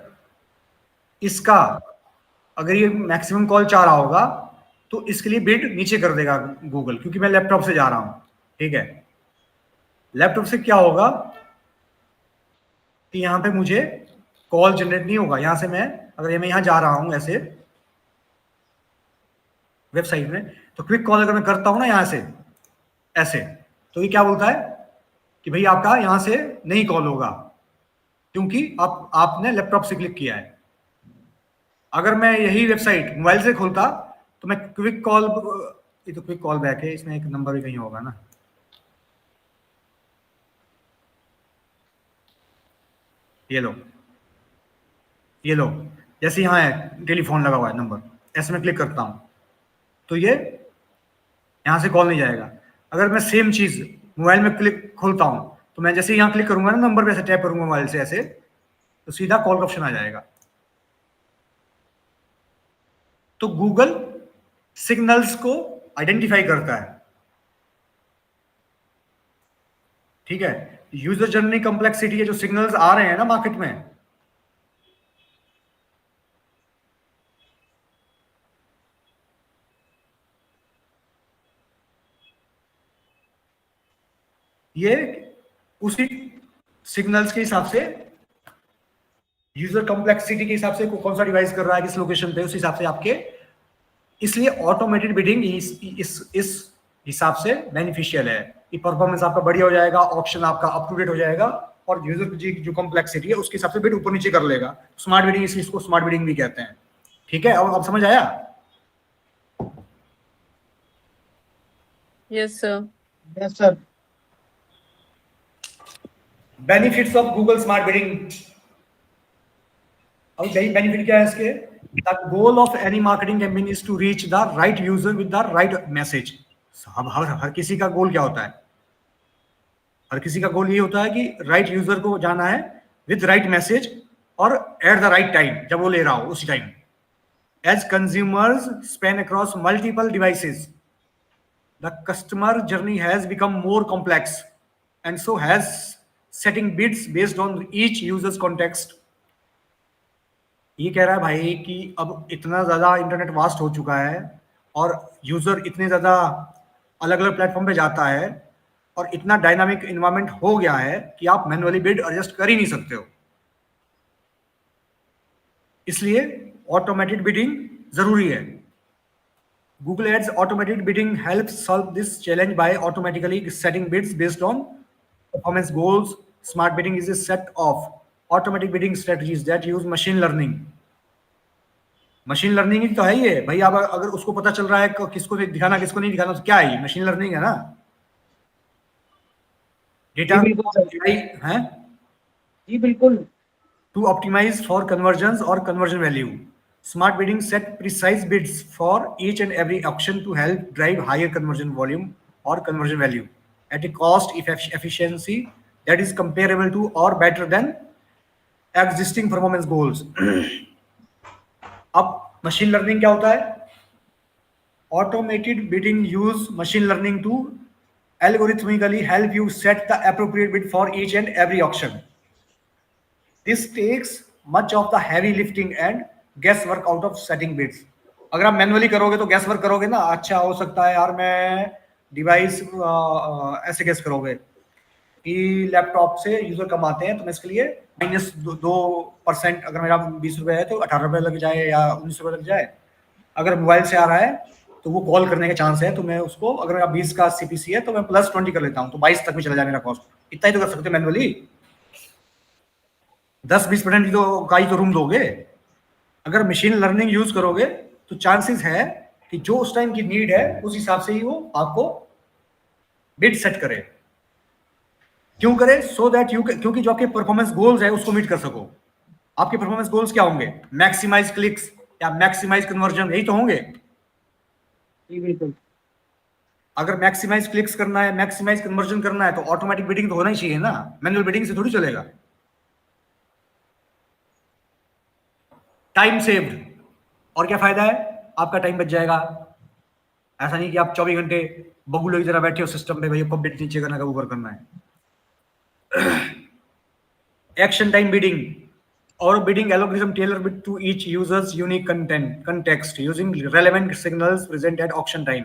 ये मैक्सिमम कॉल चाह रहा होगा तो इसके लिए बिड नीचे कर देगा गूगल, क्योंकि मैं लैपटॉप से जा रहा हूं, ठीक है। लैपटॉप से क्या होगा कि यहां पे मुझे कॉल जनरेट नहीं होगा, यहां से मैं यहां जा रहा हूं ऐसे वेबसाइट में, तो क्विक कॉल अगर मैं करता हूं ना यहां से ऐसे, तो ये क्या बोलता है कि भाई आपका यहां से नहीं कॉल होगा, क्योंकि आपने लैपटॉप से क्लिक किया है। अगर मैं यही वेबसाइट मोबाइल से खोलता तो मैं क्विक कॉल, ये तो क्विक कॉल बैक है, इसमें एक नंबर भी कहीं होगा ना, ये लो जैसे यहाँ है टेलीफोन लगा हुआ है नंबर, ऐसे में क्लिक करता हूं तो ये यहां से कॉल नहीं जाएगा। अगर मैं सेम चीज मोबाइल में क्लिक खोलता हूं तो मैं जैसे यहाँ क्लिक करूंगा ना, नंबर पे ऐसे टैप करूंगा मोबाइल से ऐसे, तो सीधा कॉल का ऑप्शन आ जाएगा, तो गूगल सिग्नल्स को आइडेंटिफाई करता है, ठीक है। यूजर जर्नी कॉम्प्लेक्सिटी है, जो सिग्नल्स आ रहे हैं ना मार्केट में, ये उसी सिग्नल्स के हिसाब से, यूजर कॉम्प्लेक्सिटी के हिसाब से कौन सा डिवाइस कर रहा है किस लोकेशन पे, उस हिसाब से आपके, इसलिए ऑटोमेटेड बिडिंग इस हिसाब से बेनिफिशियल है कि परफॉर्मेंस आपका बढ़िया हो जाएगा, ऑप्शन आपका अप टू डेट हो जाएगा, और यूजर की जो कॉम्प्लेक्सिटी है उसके हिसाब से बिड ऊपर नीचे कर लेगा। स्मार्ट बिडिंग, इसलिए इसको स्मार्ट बिडिंग भी कहते हैं, ठीक है। अब समझ आया? Yes sir. Yes sir. Benefits of Google smart bidding. अब बेनिफिट क्या है इसके? The goal of any marketing campaign is to reach the right user with the right message. हर किसी का गोल क्या होता है? हर किसी का गोल ये होता है कि राइट यूजर को जाना है विद राइट मैसेज और एट द राइट टाइम, जब वो ले रहा हो उसी time. As consumers spend across multiple devices, the customer journey has become more complex and so has setting bids based on each users context. ये कह रहा है भाई कि अब इतना ज्यादा इंटरनेट वास्ट हो चुका है और यूजर इतने ज्यादा अलग अलग प्लेटफॉर्म पे जाता है और इतना डायनामिक इन्वायरमेंट हो गया है कि आप मैनुअली बिड एडजस्ट कर ही नहीं सकते हो। इसलिए ऑटोमेटेड बिडिंग जरूरी है। Google Ads automated bidding helps solve this challenge by automatically setting bids based on performance goals. Smart bidding is a set of automatic bidding strategies that use machine learning. Machine learning ही तो है ये भाई। अब अगर उसको पता चल रहा है किसको दिखाना किसको नहीं दिखाना, तो क्या है? मशीन लर्निंग है ना। डेटा है जी बिल्कुल। टू ऑप्टिमाइज फॉर कन्वर्जन और conversion value. Smart bidding set precise bids for each and every auction to help drive higher conversion volume or conversion value at a cost efficiency that is comparable to or better than existing performance goals. अब machine learning क्या होता है? Automated bidding use machine learning to algorithmically help you set the appropriate bid for each and every auction. This takes much of the heavy lifting and guesswork out of setting bids. अगर आप manually करोगे तो gas work करोगे ना। अच्छा हो सकता है यार मैं डिवाइस ऐसे गैस करोगे कि लैपटॉप से यूजर कमाते हैं तो मैं इसके लिए -2%, अगर मेरा 20 रुपए है तो 18 रुपए लग जाए या 19 रुपए लग जाए। अगर मोबाइल से आ रहा है तो वो कॉल करने का चांस है, तो मैं उसको, अगर मेरा 20 का सीपीसी है तो मैं +20 कर लेता हूँ, तो 22 तक में चला जाए मेरा कॉस्ट। इतना ही तो कर सकते मैनुअली। 10-20% का ही तो रूम दोगे। अगर मशीन लर्निंग यूज करोगे तो चांसेस है कि जो उस टाइम की नीड है उस हिसाब से ही वो आपको बिड सेट करे। क्यों करे? सो दैट यू, क्योंकि जो आपके परफॉर्मेंस गोल्स है उसको मीट कर सको। आपके परफॉर्मेंस गोल्स क्या होंगे? मैक्सिमाइज क्लिक्स या मैक्सिमाइज कन्वर्जन, यही तो होंगे। जी बिल्कुल। अगर मैक्सिमाइज क्लिक्स करना है, मैक्सिमाइज कन्वर्जन करना है तो ऑटोमेटिक बिडिंग तो होना ही चाहिए ना। मैनुअल बिडिंग से थोड़ी चलेगा। टाइम सेव्ड, और क्या फायदा है? आपका टाइम बच जाएगा। ऐसा नहीं कि आप 24 घंटे बगुलों की तरह बैठे हो सिस्टम पे, भाई कब बिड नीचे करना कब ऊपर करना है। एक्शन टाइम बिडिंग और bidding algorithm tailor bid to each users unique context using relevant signals present at auction time.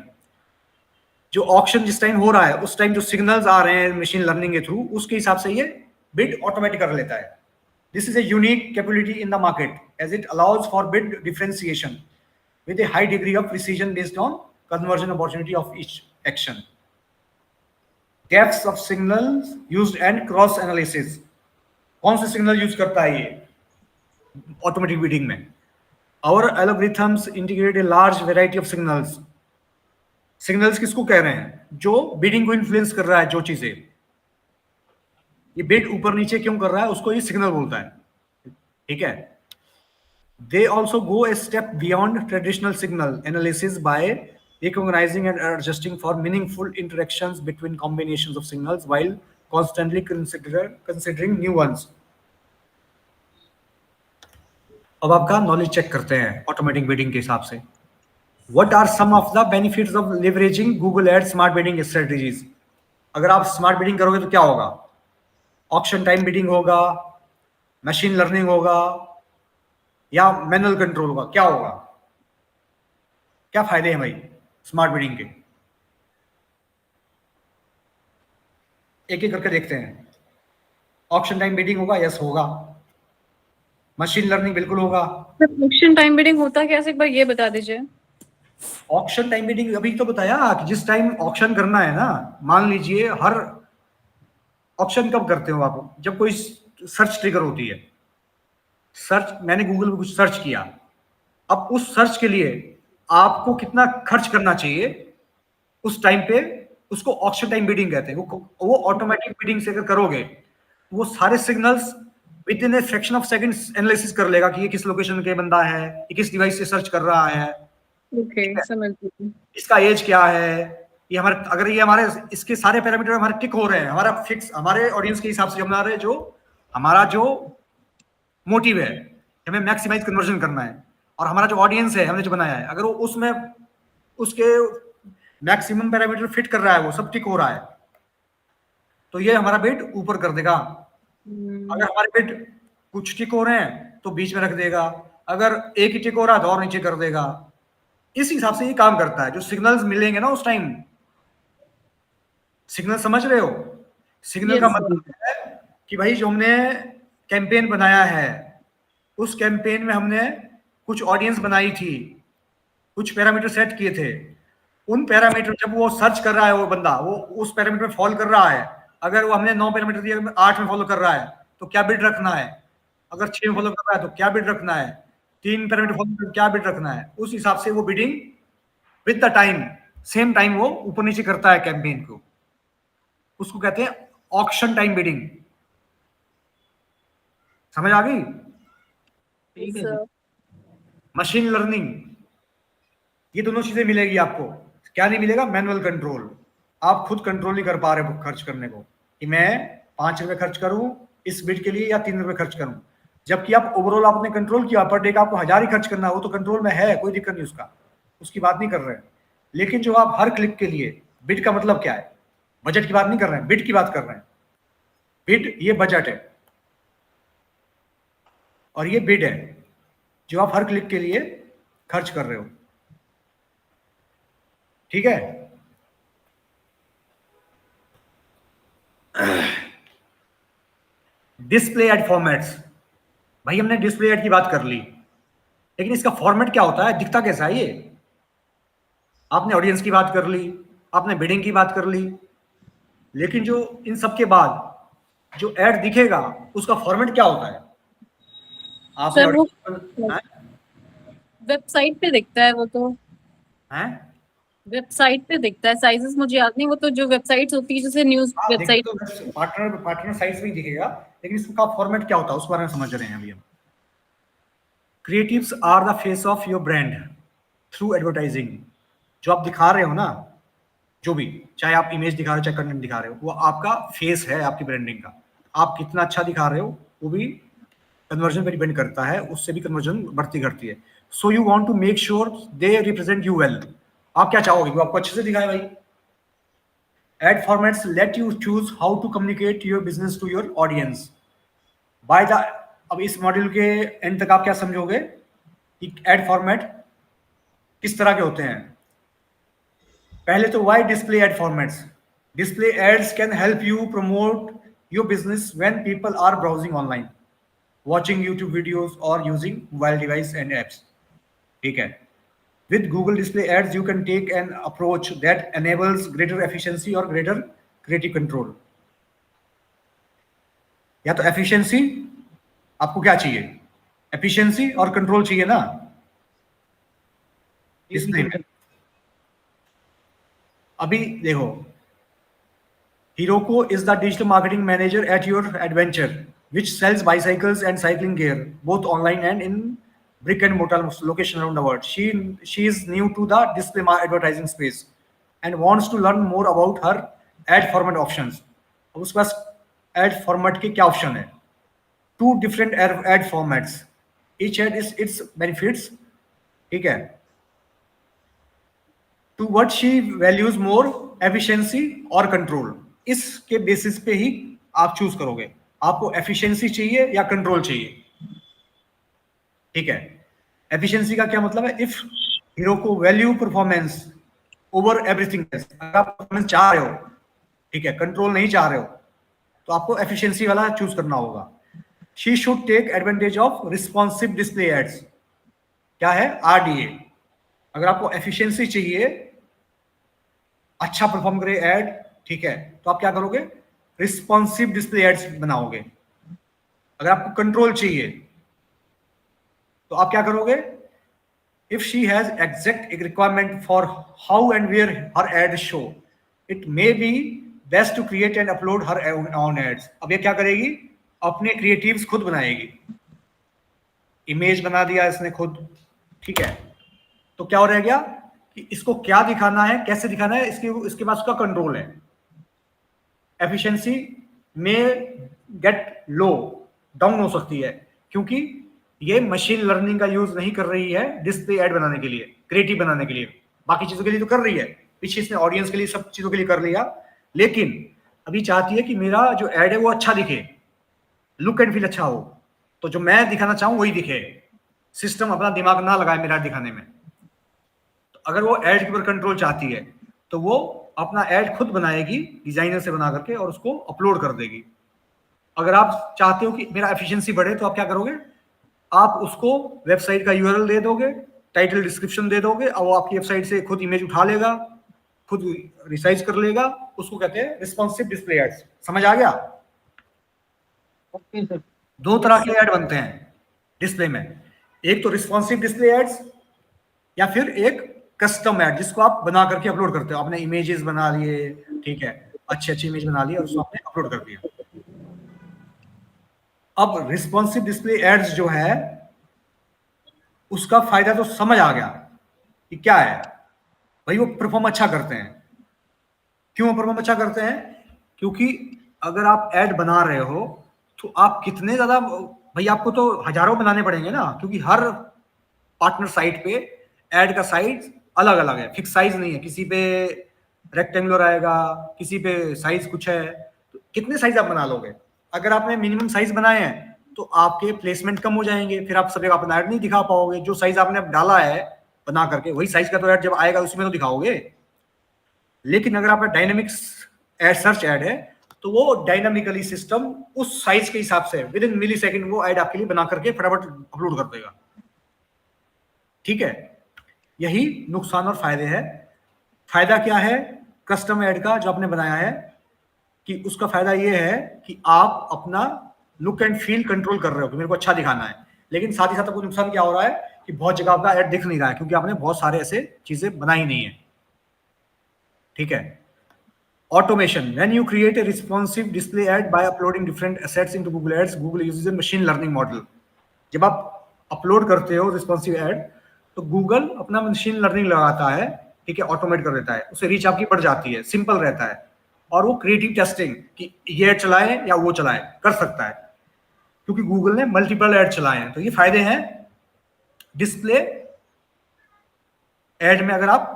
जो ऑक्शन जिस टाइम हो रहा है उस टाइम जो सिग्नल्स आ रहे हैं मशीन लर्निंग के थ्रू, उसके हिसाब से ये बिड ऑटोमेटिक कर लेता है। This is a unique capability in the market as it allows for bid differentiation with a high degree of precision based on conversion opportunity of each action. Depths of signals used and cross analysis. कौन से signal use करता है ये automatic bidding में? Our algorithms integrate a large variety of signals. Signals किसको कह रहे हैं? जो बिडिंग को इन्फ्लुएंस कर रहा है, जो चीजें ये बिड ऊपर नीचे क्यों कर रहा है उसको ये सिग्नल बोलता है, ठीक है। They also go a step beyond traditional signal analysis bye recognising and adjusting for meaningful interactions between combinations of signals while constantly considering new ones. अब आपका नॉलेज चेक करते हैं ऑटोमेटिक बिडिंग के हिसाब से। What are some of the benefits of leveraging Google Ads smart bidding strategies? अगर आप smart bidding करोगे तो क्या होगा? ऑक्शन टाइम बिडिंग होगा, मशीन लर्निंग होगा, या मैनुअल कंट्रोल होगा? क्या होगा? क्या फायदे हैं भाई स्मार्ट बिडिंग के? एक एक करके देखते हैं। ऑक्शन टाइम बिडिंग होगा? यस होगा। मशीन लर्निंग बिल्कुल होगा। ऑक्शन टाइम बिडिंग होता क्या है, एक बार ये बता दीजिए। ऑक्शन टाइम बिडिंग अभी तो बताया कि जिस टाइम ऑक्शन करना है ना, मान लीजिए हर ऑक्शन कब करते हो आप? जब कोई सर्च ट्रिगर होती है। सर्च, मैंने गूगल पे कुछ सर्च किया, अब उस सर्च के लिए आपको कितना खर्च करना चाहिए उस टाइम पे, उसको ऑक्शन टाइम बिडिंग कहते हैं। वो ऑटोमेटिक बिडिंग से अगर करोगे, वो सारे signals with in a fraction of seconds analysis कर लेगा कि ये किस लोकेशन के बंदा है, ये किस डिवाइस से सर्च कर रहा है, ओके, समझ गई। इसका एज क्या है, ये हमारे, अगर ये हमारे इसके सारे पैरामीटर हमारे टिक हो रहे हैं, हमारा फिक्स, हमारे ऑडियंस के हिसाब से हमारे जो हमारा जो मोटिव है, हमें मैक्सिमाइज कन्वर्जन करना है, और हमारा जो ऑडियंस है हमने जो बनाया है, अगर वो उसमें उसके मैक्सिमम पैरामीटर फिट कर रहा है, वो सब टिक हो रहा है, तो ये हमारा बिड ऊपर कर देगा। अगर हमारे बिड कुछ टिक हो रहे हैं तो बीच में रख देगा, अगर एक ही टिक हो रहा है तो और नीचे कर देगा। इस हिसाब से ये काम करता है। जो सिग्नल्स मिलेंगे ना उस टाइम, सिग्नल समझ रहे हो? सिग्नल का Yes, मतलब है कि भाई जो हमने कैंपेन बनाया है, उस कैंपेन में हमने कुछ ऑडियंस बनाई थी, कुछ पैरामीटर सेट किए थे, उन पैरामीटर जब वो सर्च कर रहा है, वो बंदा वो उस पैरामीटर में फॉलो कर रहा है, अगर वो हमने 9 पैरामीटर दिए, 8 में फॉलो कर रहा है तो क्या बिड रखना है, अगर 6 में फॉलो कर रहा है तो क्या बिड रखना है, 3 पैरामीटर फॉलो कर क्या बिड रखना है, उस हिसाब से वो bidding with the time, same time वो ऊपर नीचे करता है कैंपेन को। उसको कहते हैं ऑक्शन टाइम बिडिंग। समझ आ गई? ठीक है sir. सर। मशीन लर्निंग, ये दोनों चीजें मिलेगी आपको। क्या नहीं मिलेगा? Manual control. आप खुद कंट्रोल नहीं कर पा रहे हो खर्च करने को, कि मैं 5 रुपए खर्च करूं इस बिड के लिए या 3 रुपए खर्च करूं, जबकि आप ओवरऑल आपने कंट्रोल किया, पर डे का आपको 1000 ही खर्च करना है, वो तो कंट्रोल में है, कोई दिक्कत नहीं उसका, उसकी बात नहीं कर रहे हैं। लेकिन जो आप हर क्लिक के लिए, बिड का मतलब क्या है? बजट की बात नहीं कर रहे हैं, बिड की बात कर रहे हैं। बिड ये बजट है और ये बिड है जो आप हर क्लिक के लिए खर्च कर रहे हो। ठीक है? डिस्प्ले एड फॉर्मेट्स, भाई हमने डिस्प्ले एड की बात कर ली, लेकिन इसका फॉर्मेट क्या होता है, दिखता कैसा है ये? आपने ऑडियंस की बात कर ली, आपने बिडिंग की बात कर ली, लेकिन जो इन सब के बाद जो एड दिखेगा उसका फॉर्मेट क्या होता है? आपने सर वो हैं? वेबसाइट पे दिखता है, वो तो हैं? वेबसाइट पे दिखता है। साइजेस मुझे याद नहीं, वो तो जो वेबसाइट्स होती है जैसे न्यूज हाँ, वेबसाइट। तो पार्टनर साइट्स में ही दिखेगा, लेकिन इसका फॉर्मेट क्या होता है उस बारे में समझ रहे हैं अभी हम। Creatives are the face of your brand through advertising. जो आप दिखा रहे हो ना, जो भी, चाहे आप इमेज दिखा रहे हो चाहे कंटेंट दिखा रहे हो, वो आपका फेस है आपकी ब्रांडिंग का। आप कितना अच्छा दिखा रहे हो वो भी कन्वर्जन पे डिपेंड करता है, उससे भी कन्वर्जन बढ़ती घटती है। So you want to make sure they represent you well. आप क्या चाहोगे? वो आपको अच्छे से दिखाए भाई। Ad formats let you choose how to communicate your business to your audience by the. अब इस मॉड्यूल के एंड तक आप क्या समझोगे कि एड फॉर्मेट किस तरह के होते हैं? पहले तो why display ad formats. Display ads can help you promote your business when people are browsing online, watching YouTube videos or using mobile device and apps. ठीक है? With Google Display Ads, you can take an approach that enables greater efficiency or greater creative control. या तो efficiency, आपको क्या चाहिए? Efficiency और control चाहिए ना डिस्प्ले में। अभी देखो, Hiroko is the digital marketing manager at your adventure, which sells bicycles and cycling gear, both online and in brick and mortar location around the world. She is new to the display advertising space and wants to learn more about her ad format options. अब उसके पास ad format के क्या option है? 2 different ad formats. Each ad is its benefits. ठीक है? To what she values more, efficiency और control. इसके basis पे ही आप चूज करोगे, आपको एफिशिएंसी चाहिए या कंट्रोल चाहिए। ठीक है, एफिशिएंसी का क्या मतलब है? इफ हीरो को वैल्यू परफॉर्मेंस ओवर एवरीथिंग, अगर आप परफॉर्मेंस चाह रहे हो, ठीक है, कंट्रोल नहीं चाह रहे हो, तो आपको एफिशिएंसी वाला चूज करना होगा। She should take advantage of responsive display ads. क्या है? आरडीए। अगर आपको एफिशिएंसी चाहिए, अच्छा परफॉर्म करे एड, ठीक है, तो आप क्या करोगे? रिस्पॉन्सिव डिस्प्ले एड्स बनाओगे। अगर आपको कंट्रोल चाहिए तो आप क्या करोगे? If she has exact requirement for how and where her ad show, it may be best to create and upload her own ads. अब ये क्या करेगी? अपने क्रिएटिव्स खुद बनाएगी। इमेज बना दिया इसने खुद, ठीक है, तो क्या हो रह गया कि इसको क्या दिखाना है, कैसे दिखाना है, इसके पास उसका कंट्रोल है। एफिशिएंसी में गेट लो, डाउन हो सकती है, क्योंकि ये मशीन लर्निंग का यूज नहीं कर रही है डिस्प्ले ऐड बनाने के लिए, क्रिएटिव बनाने के लिए। बाकी चीजों के लिए तो कर रही है, पीछे इसने ऑडियंस के लिए सब चीजों के लिए कर लिया, लेकिन अभी चाहती है कि मेरा जो ऐड है वो अच्छा दिखे, लुक एंड फील अच्छा हो, तो जो मैं दिखाना चाहूं वही दिखे। सिस्टम अपना दिमाग ना लगाए मेरा दिखाने में। तो अगर वो ऐड के ऊपर कंट्रोल चाहती है तो वो अपना ऐड खुद बनाएगी डिजाइनर से बना करके और उसको अपलोड कर देगी। अगर आप चाहते हो कि मेरा एफिशिएंसी बढ़े तो आप क्या करोगे? आप उसको वेबसाइट का यूआरएल दे दोगे, टाइटल डिस्क्रिप्शन दे दोगे, और वो आपकी वेबसाइट से खुद इमेज उठा लेगा, खुद रिसाइज कर लेगा। उसको कहते हैं रिस्पॉन्सिव डिस्प्ले एड्स। समझ आ गया? Okay sir. दो तरह के ऐड बनते हैं डिस्प्ले में, एक तो रिस्पॉन्सिव डिस्प्ले एड्स या फिर एक कस्टम ऐड जिसको आप बना करके अपलोड करते हो। आपने इमेजेस बना लिए, ठीक है, अच्छी अच्छी इमेज बना ली और उसको आपने अपलोड कर दिया। अब रिस्पॉन्सिव डिस्प्ले एड्स जो है उसका फायदा तो समझ आ गया कि क्या है भाई, वो परफॉर्म अच्छा करते हैं। क्यों परफॉर्म अच्छा करते हैं? क्योंकि अगर आप ऐड बना रहे हो तो आप कितने ज्यादा, भाई आपको तो हजारों बनाने पड़ेंगे ना, क्योंकि हर पार्टनर साइट पे ऐड का साइज अलग अलग है, फिक्स साइज नहीं है। किसी पे रेक्टेंगुलर आएगा, किसी पे साइज कुछ है, तो कितने साइज आप बना लोगे? अगर आपने मिनिमम साइज बनाए हैं तो आपके प्लेसमेंट कम हो जाएंगे, फिर आप सब जगह अपना ऐड नहीं दिखा पाओगे। जो साइज आपने डाला है बना करके वही साइज का तो ऐड जब आएगा उसी में तो दिखाओगे। लेकिन अगर आपका डायनेमिक्स ऐड, सर्च ऐड है, तो वो डायनामिकली सिस्टम उस साइज के हिसाब से विद इन मिली सेकेंड वो ऐड आपके लिए बना करके फटाफट अपलोड कर देगा। ठीक है, यही नुकसान और फायदे हैं। फायदा क्या है कस्टम ऐड का जो आपने बनाया है, कि उसका फायदा ये है कि आप अपना लुक एंड फील कंट्रोल कर रहे हो कि मेरे को अच्छा दिखाना है। लेकिन साथ ही साथ आपको नुकसान क्या हो रहा है कि बहुत जगह आपका ऐड दिख नहीं रहा है, क्योंकि आपने बहुत सारे ऐसे चीजें बनाई नहीं है। ठीक है, automation, when you create a responsive display ad by uploading different assets into Google Ads, Google uses a machine learning model। जब आप अपलोड करते हो रिस्पॉन्सिव एड तो गूगल अपना मशीन लर्निंग लगाता है, ठीक है, ऑटोमेट कर देता है, उससे रीच आपकी बढ़ जाती है, सिंपल रहता है। और वो क्रिएटिव टेस्टिंग कि ये ऐड चलाए या वो चलाए कर सकता है, क्योंकि गूगल ने मल्टीपल ऐड चलाए हैं। तो ये फायदे हैं डिस्प्ले ऐड में। अगर आप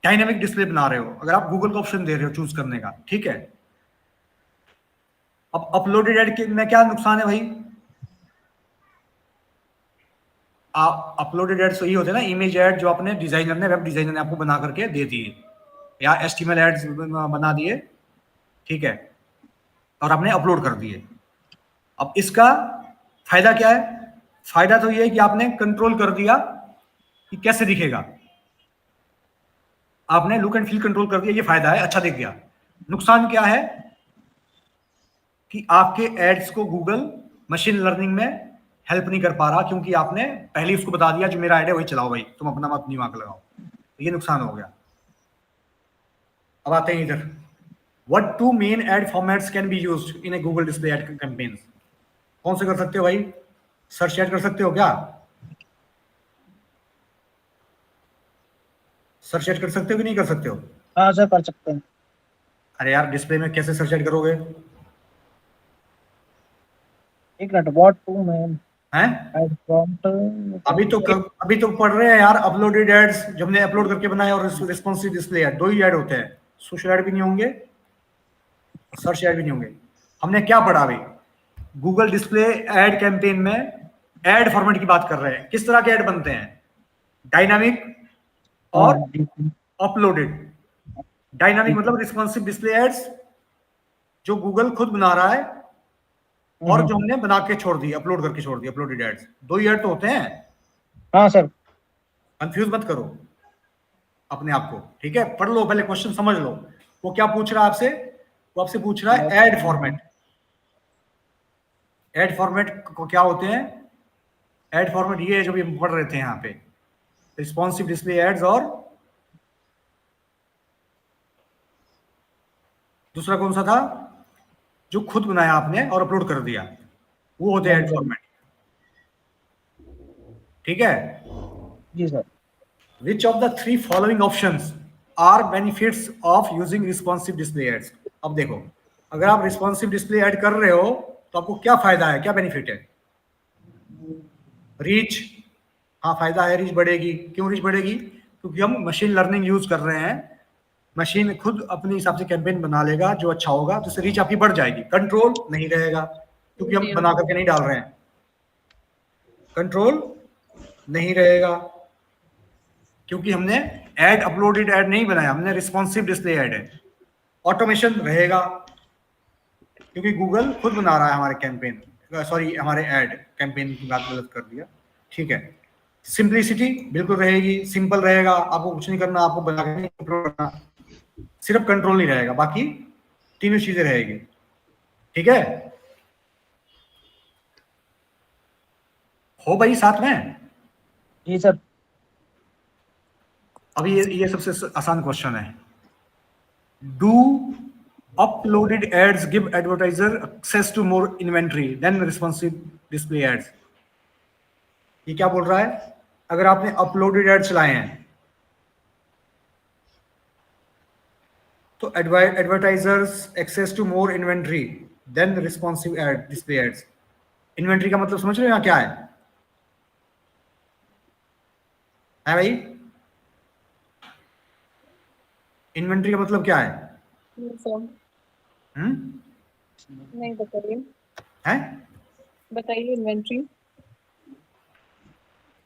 डायनेमिक डिस्प्ले बना रहे हो, अगर आप गूगल को ऑप्शन दे रहे हो चूज करने का, ठीक है। अब अपलोडेड ऐड के में क्या नुकसान है भाई? आप अपलोडेड ऐड सही होते हैं ना, इमेज ऐड जो अपने डिजाइनर ने, वेब डिजाइनर ने आपको बना करके दे दिए, या एचटीएमएल एड्स बना दिए, ठीक है, और आपने अपलोड कर दिए। अब इसका फायदा क्या है? फायदा तो ये है कि आपने कंट्रोल कर दिया कि कैसे दिखेगा, आपने लुक एंड फील कंट्रोल कर दिया, ये फायदा है, अच्छा दिख गया। नुकसान क्या है कि आपके एड्स को गूगल मशीन लर्निंग में हेल्प नहीं कर पा रहा, क्योंकि आपने पहले उसको बता दिया जो मेरा ऐड है वही चलाओ भाई, तुम अपना मत दिमाग लगाओ। ये नुकसान हो गया। अब आते हैं इधर, what two main ad formats can be used in a Google display ad campaigns. कौन से कर सकते हो भाई? सर्च ऐड कर सकते हो क्या? सर्च ऐड कर सकते हो कि नहीं कर सकते हो? हाँ सर कर सकते हैं। अरे यार डिस्प्ले में कैसे सर्च ऐड करोगे? एक मिनट, व्हाट टू मैन हैं? एड प्रॉम्प्ट अभी तो पढ़ रहे हैं यार, अपलोडेड एड्स जो हमने अपलोड करके बनाए और रिस्पॉन्सिव डिस्प्ले ऐड, 2 ही ऐड होते हैं, सोशल ऐड भी नहीं होंगे, सर्च ऐड भी नहीं होंगे। हमने क्या पढ़ा अभी? गूगल डिस्प्ले ऐड कैंपेन में ऐड फॉर्मेट की बात कर रहे हैं, किस तरह के ऐड बनते हैं, डायनामिक और अपलोडेड। डायनामिक मतलब रिस्पॉन्सिव डिस्प्ले एड्स जो गूगल खुद बना रहा है और जो हमने बना के छोड़ दी, अपलोड करके छोड़ दी, अपलोडेड एड्स। 2 ही ऐड तो होते हैं, हाँ सर। कंफ्यूज मत करो अपने आप को, ठीक है? पढ़ लो पहले, क्वेश्चन समझ लो। वो क्या पूछ रहा है आपसे? वो आपसे पूछ रहा है ऐड फॉर्मेट। ऐड फॉर्मेट को क्या होते हैं? ऐड फॉर्मेट ये जो भी हम पढ़ रहे थे यहाँ पे, रिस्पॉन्सिव डिस्प्ले एड्स, और दूसरा कौन सा था जो खुद बनाया आपने और अपलोड कर दिया, वो होते हैं ऐड फॉर्मेट, ठीक है? जी sir. Which of the 3 following options are benefits of using responsive display ads? अब देखो, अगर आप रिस्पॉन्सिव डिस्प्ले ऐड कर रहे हो तो आपको क्या फायदा है, क्या बेनिफिट है? रीच, हाँ फायदा है, रीच बढ़ेगी। क्यों रीच बढ़ेगी? क्योंकि हम मशीन लर्निंग यूज कर रहे हैं, मशीन खुद अपने हिसाब से कैंपेन बना लेगा जो अच्छा होगा, जिससे रीच आपकी बढ़ जाएगी। कंट्रोल नहीं रहेगा क्योंकि हम बना करके नहीं डाल रहे हैं, कंट्रोल नहीं रहेगा क्योंकि हमने ऐड अपलोडेड ऐड नहीं बनाया, हमने रिस्पॉन्सिव डिस्प्ले ऐड है। ऑटोमेशन रहेगा क्योंकि गूगल खुद बना रहा है हमारे कैंपेन, सॉरी हमारे ऐड कैंपेन की बात गलत कर दिया, ठीक है? सिंप्लिसिटी बिल्कुल रहेगी, सिंपल रहेगा, आपको कुछ नहीं करना, आपको बना के नहीं अपलोड करना, सिर्फ कंट्रोल नहीं रहेगा, बाकी तीनों चीजें रहेगी, ठीक है? हो भाई साथ में? जी सर। अभी ये सबसे आसान क्वेश्चन है। Do uploaded ads give advertiser access to more inventory than responsive display ads? ये क्या बोल रहा है? अगर आपने अपलोडेड एड चलाए हैं तो advertisers access to more inventory than responsive ad display ads. Inventory का मतलब समझ रहे हो यहाँ क्या है भाई? इन्वेंट्री का मतलब क्या है? नहीं बताइए, है? बताइए इन्वेंट्री।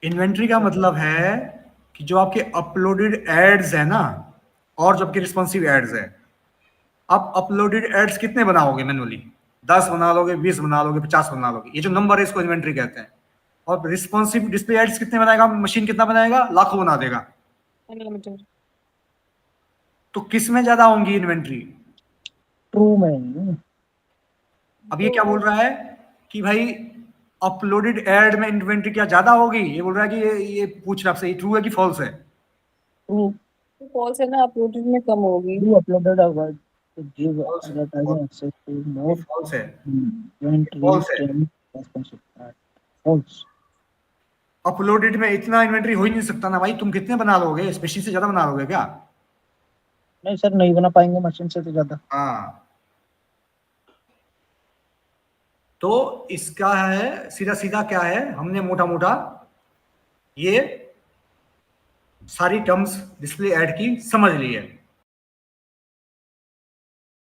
इन्वेंट्री का मतलब है कि जो आपके अपलोडेड एड्स है ना, और जो आपके रिस्पॉन्सिव एड्स है, आप अपलोडेड एड्स कितने बनाओगे मैनुअली? 10 बना लोगे, 20 बना लोगे, 50 बना लोगे, ये जो नंबर है इसको इन्वेंट्री कहते हैं। और रिस्पॉन्सिव डिस्प्ले एड्स कितने बनाएगा मशीन? कितना बनाएगा? लाखों बना देगा। अनलिमिटेड। तो किस में ज्यादा होंगी इन्वेंट्री? ट्रू में। अब ये क्या बोल रहा है कि भाई अपलोडेड एड में इन्वेंट्री क्या ज्यादा होगी? ये बोल रहा है कि ये पूछ रहा आपसे, ट्रू है कि फॉल्स है? ट्रू। तो फॉल्स है ना, अपलोडेड में कम होगी। True uploaded award to give advertising access to more false है, inventory फॉल्स है। than responsive ad. False. Uploaded में इतना इन्वेंट्री हो ही नहीं सकता ना भाई, तुम कितने बना लोगे? स्पेशली से ज्यादा बना लोगे क्या? नहीं सर, नहीं बना पाएंगे मशीन से तो ज्यादा। हाँ, तो इसका है सीधा सीधा क्या है, हमने मोटा मोटा ये सारी टर्म्स डिस्प्ले ऐड की समझ ली है।